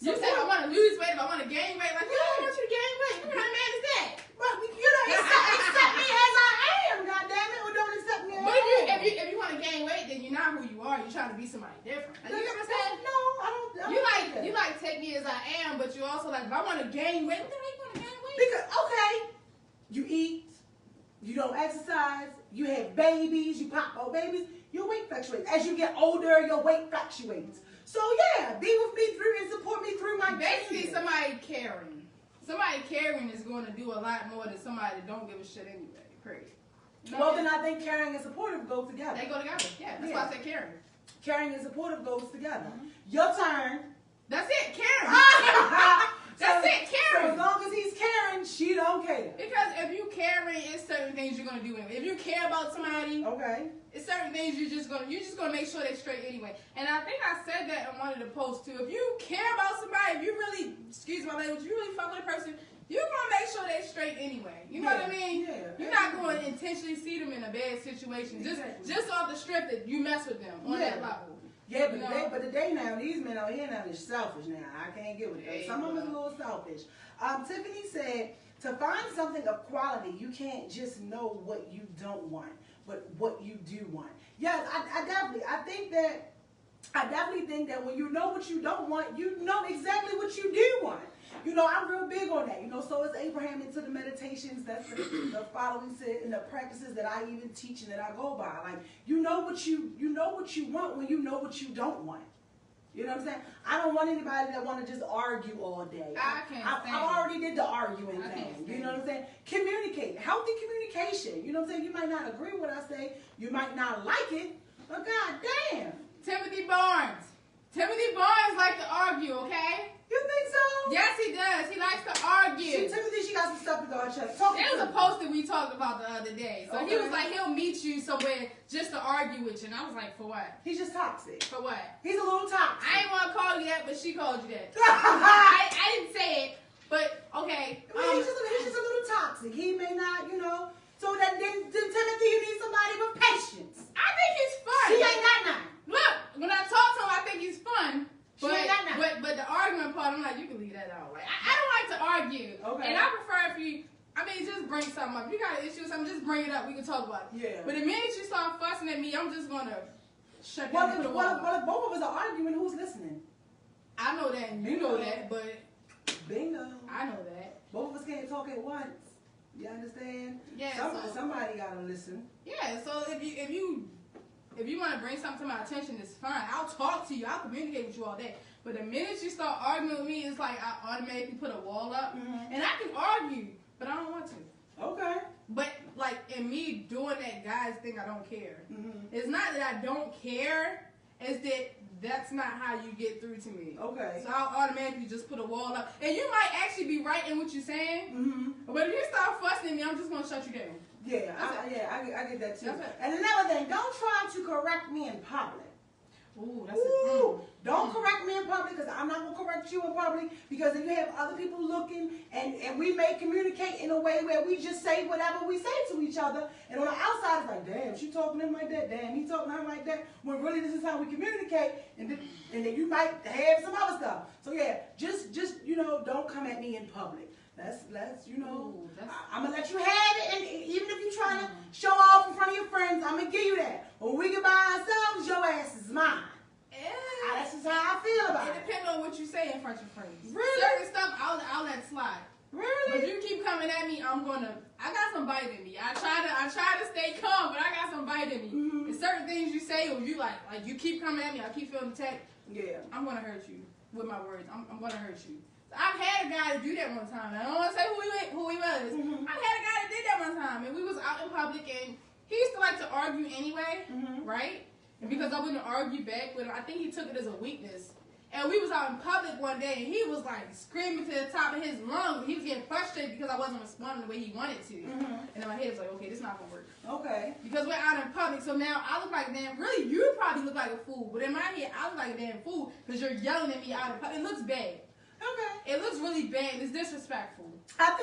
You say I want to lose weight, if I want to gain weight, like, I want you to gain weight. What kind of man is that? But accept me as I am, goddammit, or don't accept me as I am. But if you want to gain weight, then you're not who you are. You're trying to be somebody different. You know what I'm saying? No, I don't. You like take me as I am, but you also like, if I want to gain weight, what the hell you want to gain weight? Because you eat, you don't exercise, you have babies, you pop out babies, your weight fluctuates. As you get older, your weight fluctuates. So yeah, be with me through and support me through my basically somebody caring. Somebody caring is going to do a lot more than somebody that don't give a shit anyway. Period. Well, then I think caring and supportive go together. They go together. Yeah, that's why I said caring. Caring and supportive goes together. Your turn. That's it, caring. That's it, caring. So as long as he's caring, she don't care. Because if you caring, it's certain things you're gonna do anyway. If you care about somebody, it's certain things you're just gonna make sure they're straight anyway. And I think I said that on one of the posts too. If you care about somebody, if you really, excuse my language, you really fuck with a person, you're gonna make sure they're straight anyway. You know what I mean? Yeah. You're not going to intentionally see them in a bad situation just off the strength that you mess with them on that level. Yeah, but today now, these men out here now is selfish now. I can't get with that. Some of them is a little selfish. Tiffany said, to find something of quality, you can't just know what you don't want, but what you do want. Yes, I definitely think that when you know what you don't want, you know exactly what you do want. You know, I'm real big on that. You know, so is Abraham into the meditations, that's the following and the practices that I even teach and that I go by. Like, you know what you want when you know what you don't want. You know what I'm saying? I don't want anybody that want to just argue all day. I already did the arguing thing. You know what I'm saying? Communicate. Healthy communication. You know what I'm saying? You might not agree with what I say. You might not like it. But goddamn. Timothy Barnes. Timothy Barnes likes to argue, okay? You think so? Yes, he does. He likes to argue. Timothy, she got some stuff to go and check. There was a post that we talked about the other day. So he was like, he'll meet you somewhere just to argue with you. And I was like, for what? He's just toxic. For what? He's a little toxic. I didn't want to call you that, but she called you that. I didn't say it, but okay. He's just a little toxic. He may not, you know. So then Timothy, you need somebody with patience. I think he's fun. She ain't got none. Look, when I talk to him, I think he's fun. But the argument part, I'm like, you can leave that out. Like, I don't like to argue. Okay. And I prefer if you, just bring something up. If you got an issue with something, just bring it up. We can talk about it. Yeah. But the minute you start fussing at me, I'm just going to shut well, down. If both of us are arguing, who's listening? I know that, and you know that, but... Bingo. I know that. Both of us can't talk at once. You understand? Yeah. Somebody got to listen. Yeah, so if you want to bring something to my attention, it's fine. I'll talk to you. I'll communicate with you all day. But the minute you start arguing with me, it's like I automatically put a wall up. Mm-hmm. And I can argue, but I don't want to. Okay. But, like, in me doing that guys thing, I don't care. Mm-hmm. It's not that I don't care. It's that that's not how you get through to me. Okay. So I'll automatically just put a wall up. And you might actually be right in what you're saying. Mm-hmm. But if you start fussing at me, I'm just going to shut you down. Yeah, I get that too. And another thing, don't try to correct me in public. Ooh, that's it. Don't correct me in public, because I'm not going to correct you in public, because if you have other people looking, and we may communicate in a way where we just say whatever we say to each other, and on the outside it's like, damn, she talking to him like that, damn, he talking to her like that, when really this is how we communicate, and then you might have some other stuff. So yeah, just you know, don't come at me in public. Let's you know, I'm going to let you have it, and even if you're trying to show off in front of your friends, I'm going to give you that. When we get by ourselves, your ass is mine. That's just how I feel about it. It depends on what you say in front of your friends. Really? Certain stuff, I'll let slide. Really? But if you keep coming at me, I got some bite in me. I try to stay calm, but I got some bite in me. Mm-hmm. And certain things you say, or you like you keep coming at me, I keep feeling attacked. Yeah. I'm going to hurt you with my words. I'm going to hurt you. I've had a guy to do that one time. I don't want to say who he was. Mm-hmm. I had a guy that did that one time, and we was out in public, and he used to like to argue anyway, right? And because I wouldn't argue back with him, I think he took it as a weakness. And we was out in public one day, and he was like screaming to the top of his lungs. He was getting frustrated because I wasn't responding the way he wanted to. And in my head, was like, okay, this is not gonna work. Okay. Because we're out in public, so now I look like a damn. Really, you probably look like a fool, but in my head, I look like a damn fool because you're yelling at me out in public. It looks bad. Okay. It looks really bad. It's disrespectful. I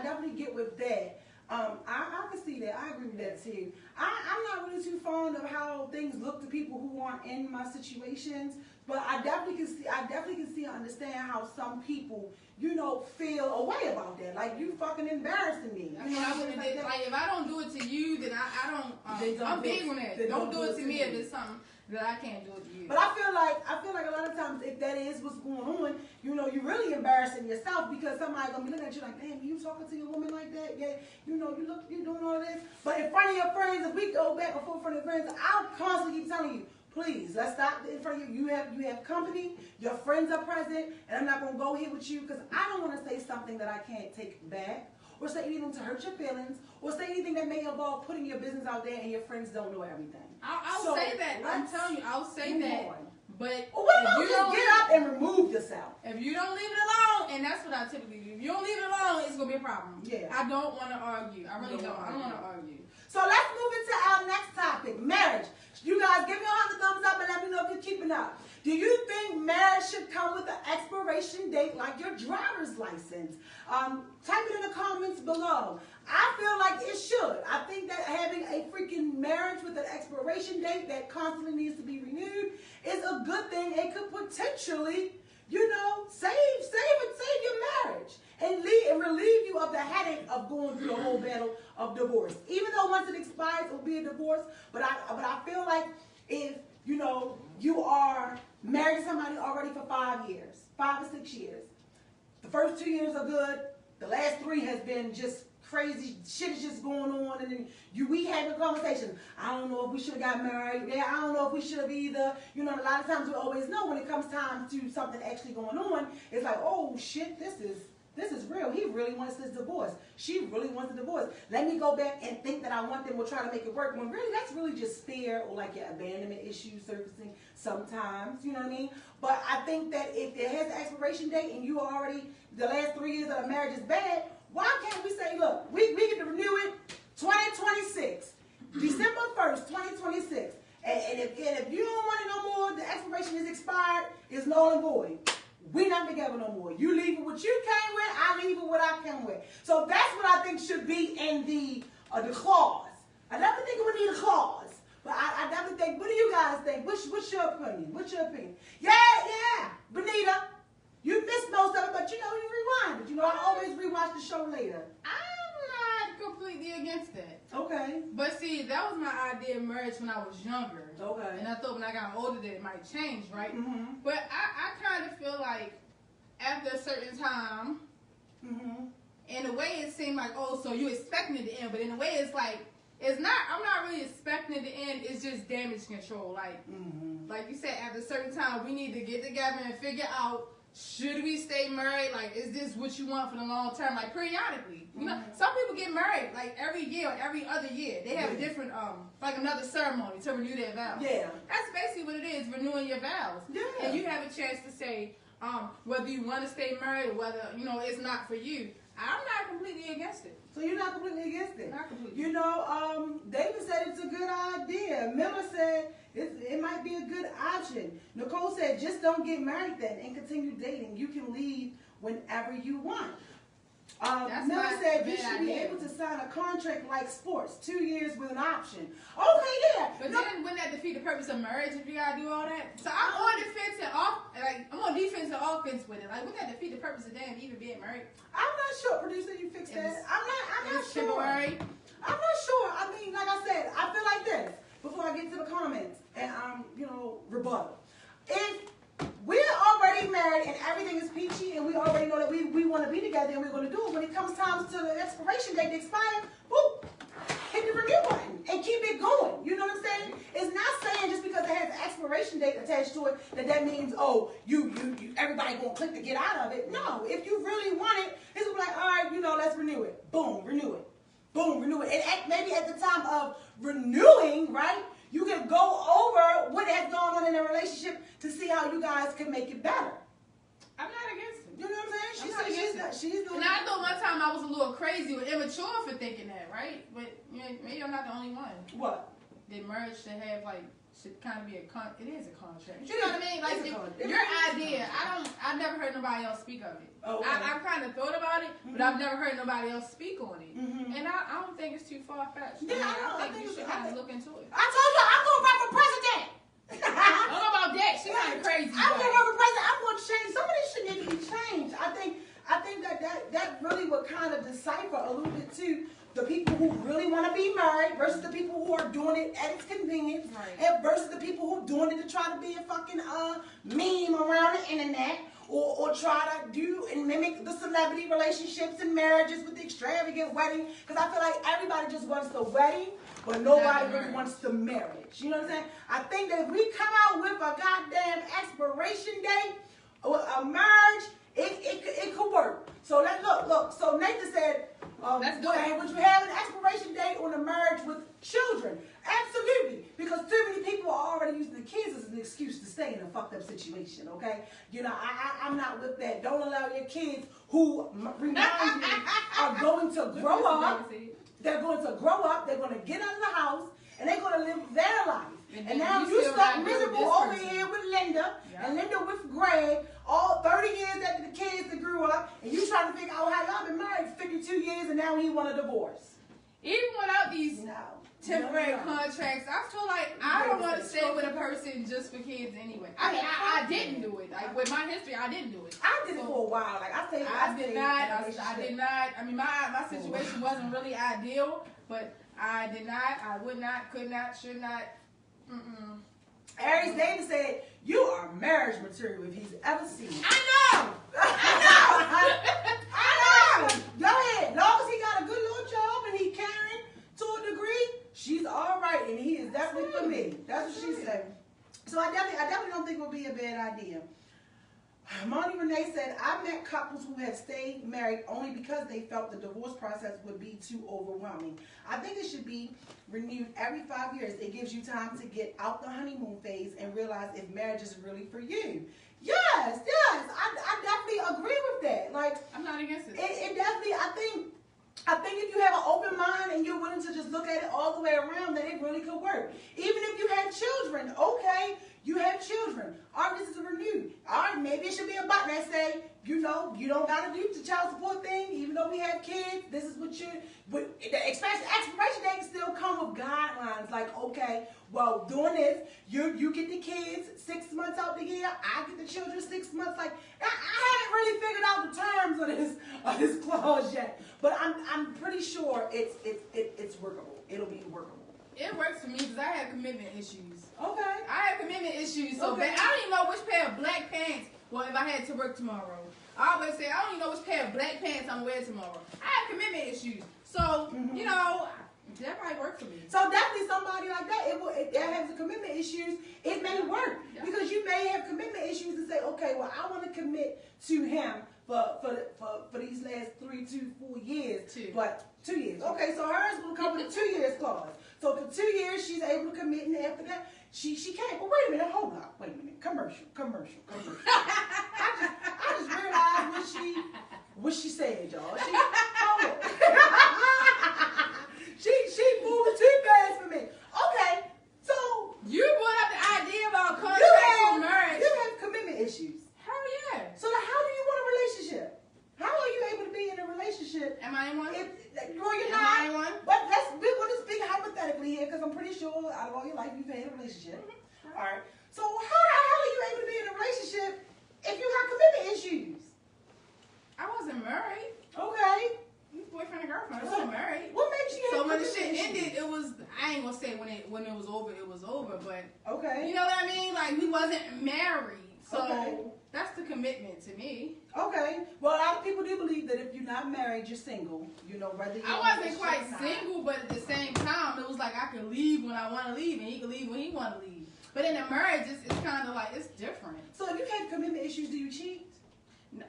definitely get with that. I can see that. I agree with that too. I'm not really too fond of how things look to people who aren't in my situations, but I definitely can see and understand how some people, you know, feel a way about that. Like, you fucking embarrassing me. I mean, like if I don't do it to you, then I don't. I'm big on that. Don't do it to me if it's something that I can't do it to you. But I feel like a lot of times, if that is what's going on, you know, you're really embarrassing yourself, because somebody's gonna be looking at you like, damn, you talking to your woman like that? Yeah, you know, you're doing all this. But in front of your friends, if we go back and forth in front of your friends, I'll constantly keep telling you, please, let's stop in front of you. You have company, your friends are present, and I'm not gonna go here with you, because I don't want to say something that I can't take back, or say anything to hurt your feelings, or say anything that may involve putting your business out there and your friends don't know everything. I'll say that. I'm telling you, I'll say that. On. But what about you just get up and remove yourself? If you don't leave it alone, and that's what I typically do. If you don't leave it alone, it's gonna be a problem. Yeah. I don't want to argue. I really don't. I don't want to argue. So let's move into our next topic, marriage. You guys give me a 100 thumbs up and let me know if you're keeping up. Do you think marriage should come with an expiration date like your driver's license? Type it in the comments below. I feel like it should. I think that having a freaking marriage with an expiration date that constantly needs to be renewed is a good thing. It could potentially, you know, save your marriage and relieve you of the headache of going through the whole battle of divorce. Even though once it expires, it will be a divorce. But I feel like if, you know, you are married to somebody already for 5 years, 5 or 6 years, the first 2 years are good. The last 3 has been just crazy. Shit is just going on, and then we having conversations. I don't know if we should have got married. Yeah, I don't know if we should have either. You know, a lot of times we always know when it comes time to something actually going on. It's like, oh shit, this is real. He really wants this divorce. She really wants a divorce. Let me go back and think that I want them. We'll try to make it work. When really that's really just fear or like your abandonment issues surfacing sometimes. You know what I mean? But I think that if it has an expiration date and you already the last 3 years of the marriage is bad, why can't we say, look, we get to renew it 2026, December 1st, 2026. And if you don't want it no more, the expiration is expired, it's null and void. We're not together no more. You leave it what you came with, I leave it what I came with. So that's what I think should be in the clause. I never think it would need a clause. But I definitely think, what do you guys think? What's your opinion? What's your opinion? Yeah, Benita. You missed most of it, but you know, you rewind it. You know, I always rewatch the show later. I'm not completely against that. Okay. But see, that was my idea of marriage when I was younger. Okay. And I thought when I got older that it might change, right? Mm-hmm. But I kind of feel like after a certain time, mm-hmm. in a way it seemed like, oh, so you expecting it to end. But in a way it's like, it's not, I'm not really expecting it to end. It's just damage control. Like, mm-hmm. like you said, after a certain time, we need to get together and figure out, should we stay married? Like, is this what you want for the long term? Like, periodically. You know, some people get married, like, every year or every other year. They have a different, like, another ceremony to renew their vows. Yeah. That's basically what it is, renewing your vows. Yeah. And you have a chance to say whether you want to stay married or whether, you know, it's not for you. I'm not completely against it. So you're not completely against it? Not completely. You know, David said it's a good idea. Miller said it might be a good option. Nicole said just don't get married then and continue dating. You can leave whenever you want. Miller said you should be able to sign a contract like sports, 2 years with an option. Okay, yeah. But then wouldn't that defeat the purpose of marriage if you gotta do all that? So I'm on defense and I'm on defense and offense with it. Like, wouldn't that defeat the purpose of damn even being married? I'm not sure, producer. You fix that. I'm not sure. Temporary. I'm not sure. I mean, like I said, I feel like this before I get to the comments and you know, rebuttal. If we're already married and everything is peachy and we already know that we want to be together and we're going to do it, when it comes time to the expiration date to expire, boop, hit the renew button and keep it going. You know what I'm saying? It's not saying just because it has an expiration date attached to it that means, oh, you everybody going to click to get out of it. No, if you really want it, it's going to be like, all right, you know, let's renew it. Boom, renew it. Boom, renew it. And maybe at the time of renewing, right, you can go over what has gone on in the relationship to see how you guys can make it better. I'm not against it. You know what I'm saying? She's doing and I thought one time I was a little crazy or immature for thinking that, right? But you know, maybe I'm not the only one. What? That marriage should kind of be it is a contract. You know what I mean? Like your idea, I've never heard nobody else speak of it. Oh, okay. I've kind of thought about it, but I've never heard nobody else speak on it. Mm-hmm. And I don't think it's too far fetched. Yeah, I think you should kind of look into it. I told you I'm gonna run for president. I don't know about that. She's kind of crazy. I'm gonna run for president. I'm gonna change. Some of this shit need to be changed. I think that really would kind of decipher a little bit too the people who really want to be married versus the people who are doing it at its convenience, right, and versus the people who are doing it to try to be a fucking meme around the internet, or try to do and mimic the celebrity relationships and marriages with the extravagant wedding. Because I feel like everybody just wants the wedding, but nobody really wants the marriage. You know what I'm saying? I think that if we come out with a goddamn expiration date or a marriage, it could work. So look. So Nathan said, let's do it. Would you have an expiration date on a marriage with children? Absolutely. Because too many people are already using the kids as an excuse to stay in a fucked up situation, okay? You know, I'm not with that. Don't allow your kids who, remind you, are going to grow up. They're going to grow up. They're going to get out of the house. And they're going to live their life. And now you stuck miserable over here with Linda and Linda with Greg 30 years after the kids that grew up, and you trying to figure out how y'all been married for 52 years and now he want a divorce. Even without these No. temporary contracts, I feel like I don't want to stay with a person just for kids anyway. I mean, I didn't do it. Like with my history, I didn't do it. I did it for a while. Like I did not. I mean, my situation wasn't really ideal, but I did not. I would not. Could not. Should not. Aries Davis said, "You are marriage material if he's ever seen it." I know. I know. Go ahead. Long as he got a good little job and he caring to a degree, she's all right, and he is definitely for me. That's what she said. So I definitely don't think it would be a bad idea. Monty Renee said, I met couples who have stayed married only because they felt the divorce process would be too overwhelming. I think it should be renewed every 5 years. It gives you time to get out the honeymoon phase and realize if marriage is really for you. Yes, I definitely agree with that. Like, I'm not against it. It definitely, I think if you have an open mind and you're willing to just look at it all the way around, then it really could work. Even if you have children, okay, you have children. All right, this is a renew. All right, maybe it should be a button that say, you know, you don't got to do the child support thing, even though we have kids. This is what the expiration date still come with guidelines. Like, okay, well, doing this, you get the kids 6 months out the year. I get the children 6 months. Like, I haven't really figured out the terms of this clause yet, but I'm pretty sure it's workable. It'll be workable. It works for me because I have commitment issues. Okay. I have commitment issues, so Okay. I don't even know which pair of black pants. Well, if I had to work tomorrow, I always say I don't even know which pair of black pants I'm wearing tomorrow. I have commitment issues, so you know that might work for me. So definitely somebody like that, that has the commitment issues, it may work because you may have commitment issues and say, okay, well, I want to commit to him for these last 3 to 4 years, but 2 years. Okay, so hers will come with a 2 years clause. So for 2 years she's able to commit, and after that she can't. But wait a minute, hold up, wait a minute, commercial. I just realized what she said, y'all. Hold on. She moved too fast for me. Okay, so You brought up the idea about contracts for marriage. you have commitment issues. Hell yeah. So then how do you want a relationship? How are you able to be in a relationship? Am I in one? Well, you're Am not. I in one? But we're going to speak hypothetically here because I'm pretty sure out of all your life you've had a relationship. All right. So how the hell are you able to be in a relationship if you have commitment issues? I wasn't married. Okay. Boyfriend and girlfriend. I wasn't married. What makes you have So when the commitment shit issues? ended, it was, I ain't gonna say when it was over, it was over, but Okay. you know what I mean? Like we wasn't married. So Okay. that's the commitment to me. Okay. Well, a lot of people do believe that if you're not married, you're single. You know, whether you're I wasn't quite single, but at the same time, it was like I could leave when I want to leave, and he could leave when he want to leave. But in a marriage, it's kind of like, it's different. So if you have commitment issues, do you cheat?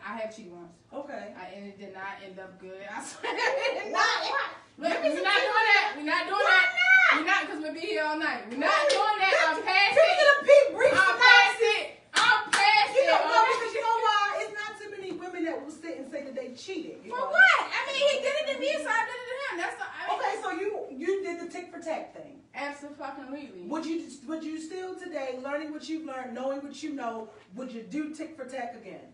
I have cheated once. Okay. And it did not end up good. I swear. Why? Look, we're not doing that. We're not doing Why that. not? We're not, because we'll be here all night. We're not doing that. I'm past Speaking it. of Pete Breach, I'm past it. I'm past You it. know, no, okay? because you know why? It's not too many women that will sit and say that they cheated. You For know? what? I mean, he did it to me, so I did it to him. That's the, I mean, Okay, so you did the tick for tack thing. absolutely. Would you still today, learning what you've learned, knowing what you know, would you do tick for tack again?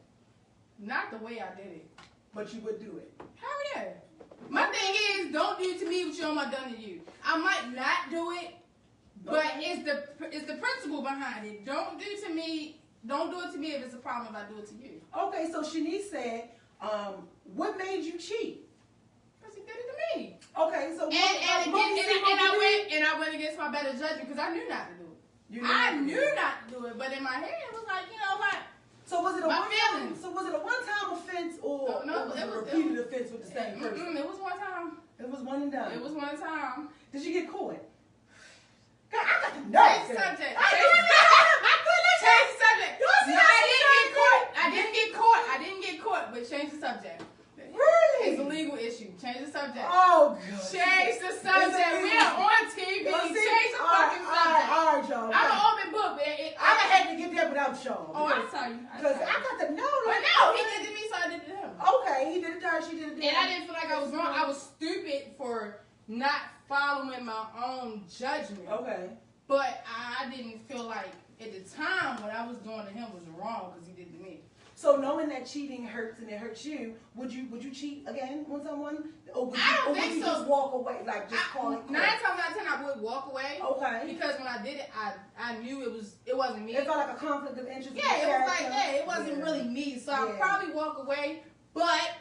Not the way I did it. But you would do it. Hell yeah. My thing is, don't do to me what you don't want done to you. I might not do it, but it's the principle behind it. Don't do it to me if it's a problem if I do it to you. Okay, so Shanice said, what made you cheat? Because he did it to me. Okay, so I went against my better judgment because I knew not to do it. I knew not to do it, but in my head it was like, you know what? So was it a My one-time? feelings. So was it a one-time offense or No, was it it a was- repeated offense with the same person? It was one time. It was one and done. It was one time. Did you get caught? God, I got to know. Change the subject. Change the subject. No, I didn't get caught, but change the subject. Really? It's a legal issue. Change the subject. Oh, God. Change the subject. We are on TV. Change the fucking subject. All right, y'all. I'm an open book, man. I had to get there without y'all. Oh, I tell you. Because I got to know. But Like, no, he did it to me, so I did it to him. okay, he did it to her, she did it to him. And I didn't feel like I was wrong. I was stupid for not following my own judgment. Okay. But I didn't feel like at the time what I was doing to him was wrong because he did it to me. So knowing that cheating hurts and it hurts you, would you cheat again on someone? Or would you, I don't or think would you so. just walk away, like just call it 9 quits? times out of 10, I would walk away. Okay. Because when I did it, I knew it wasn't me. It felt like a conflict of interest. Yeah, it was like, it wasn't really me. So I'd probably walk away. But,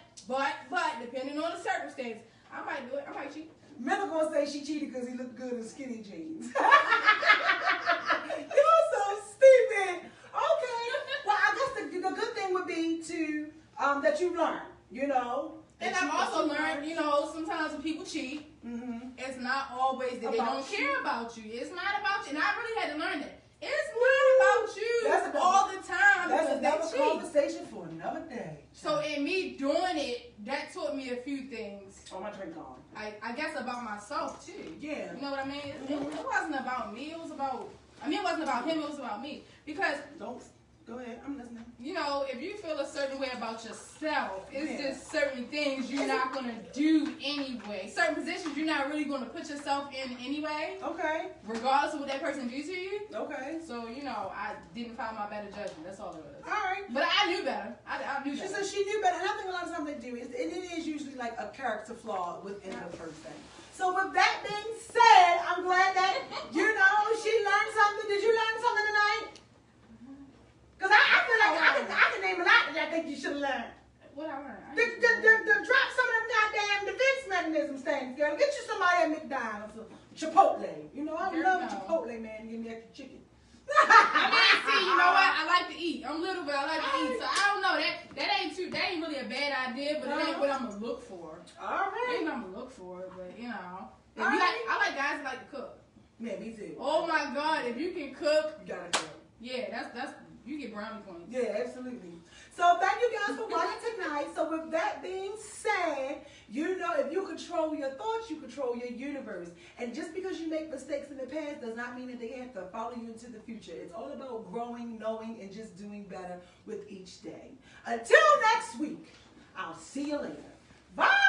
depending on the circumstance, I might do it. I might cheat. Miller gonna say she cheated because he looked good in skinny jeans. You're so stupid. Okay. Well, I guess the good thing would be to that you learn. You know. And I've also learned, sometimes when people cheat, it's not always that they don't care about you. It's not about you. And I really had to learn that. It's not about you all the time. That's another conversation for another day. So in me doing it, that taught me a few things. Oh, my drink on. I guess about myself too. Yeah. You know what I mean? It wasn't about me. It wasn't about him. It was about me. Because Go ahead. I'm listening. If you feel a certain way about yourself, it's just certain things you're not going to do anyway. Certain positions you're not really going to put yourself in anyway. Okay. Regardless of what that person do to you. Okay. So, I didn't find my better judgment. That's all it was. All right. But I knew better. I knew better. She said she knew better. And I think a lot of times they do. And it is usually like a character flaw within the person. So with that being said, I'm glad that, she learned something. Did you learn something tonight? Because I feel like I can name a lot that I think you should have learned. What I learned? Drop some of them goddamn defense mechanisms things, girl. Get you somebody at McDonald's or Chipotle. I love Chipotle, man. Give me extra chicken. See, you know what? I like to eat. I'm little, but I like to eat. So I don't know. That ain't really a bad idea, but it ain't what I'm gonna look for. All right. It ain't what I'm gonna look for, but I like guys that like to cook. Yeah, me too. Oh my God, if you can cook, You gotta cook. yeah, that's you get brownie points. Yeah, absolutely. So thank you guys for watching tonight. So with that being said, if you control your thoughts, you control your universe. And just because you make mistakes in the past does not mean that they have to follow you into the future. It's all about growing, knowing, and just doing better with each day. Until next week, I'll see you later. Bye!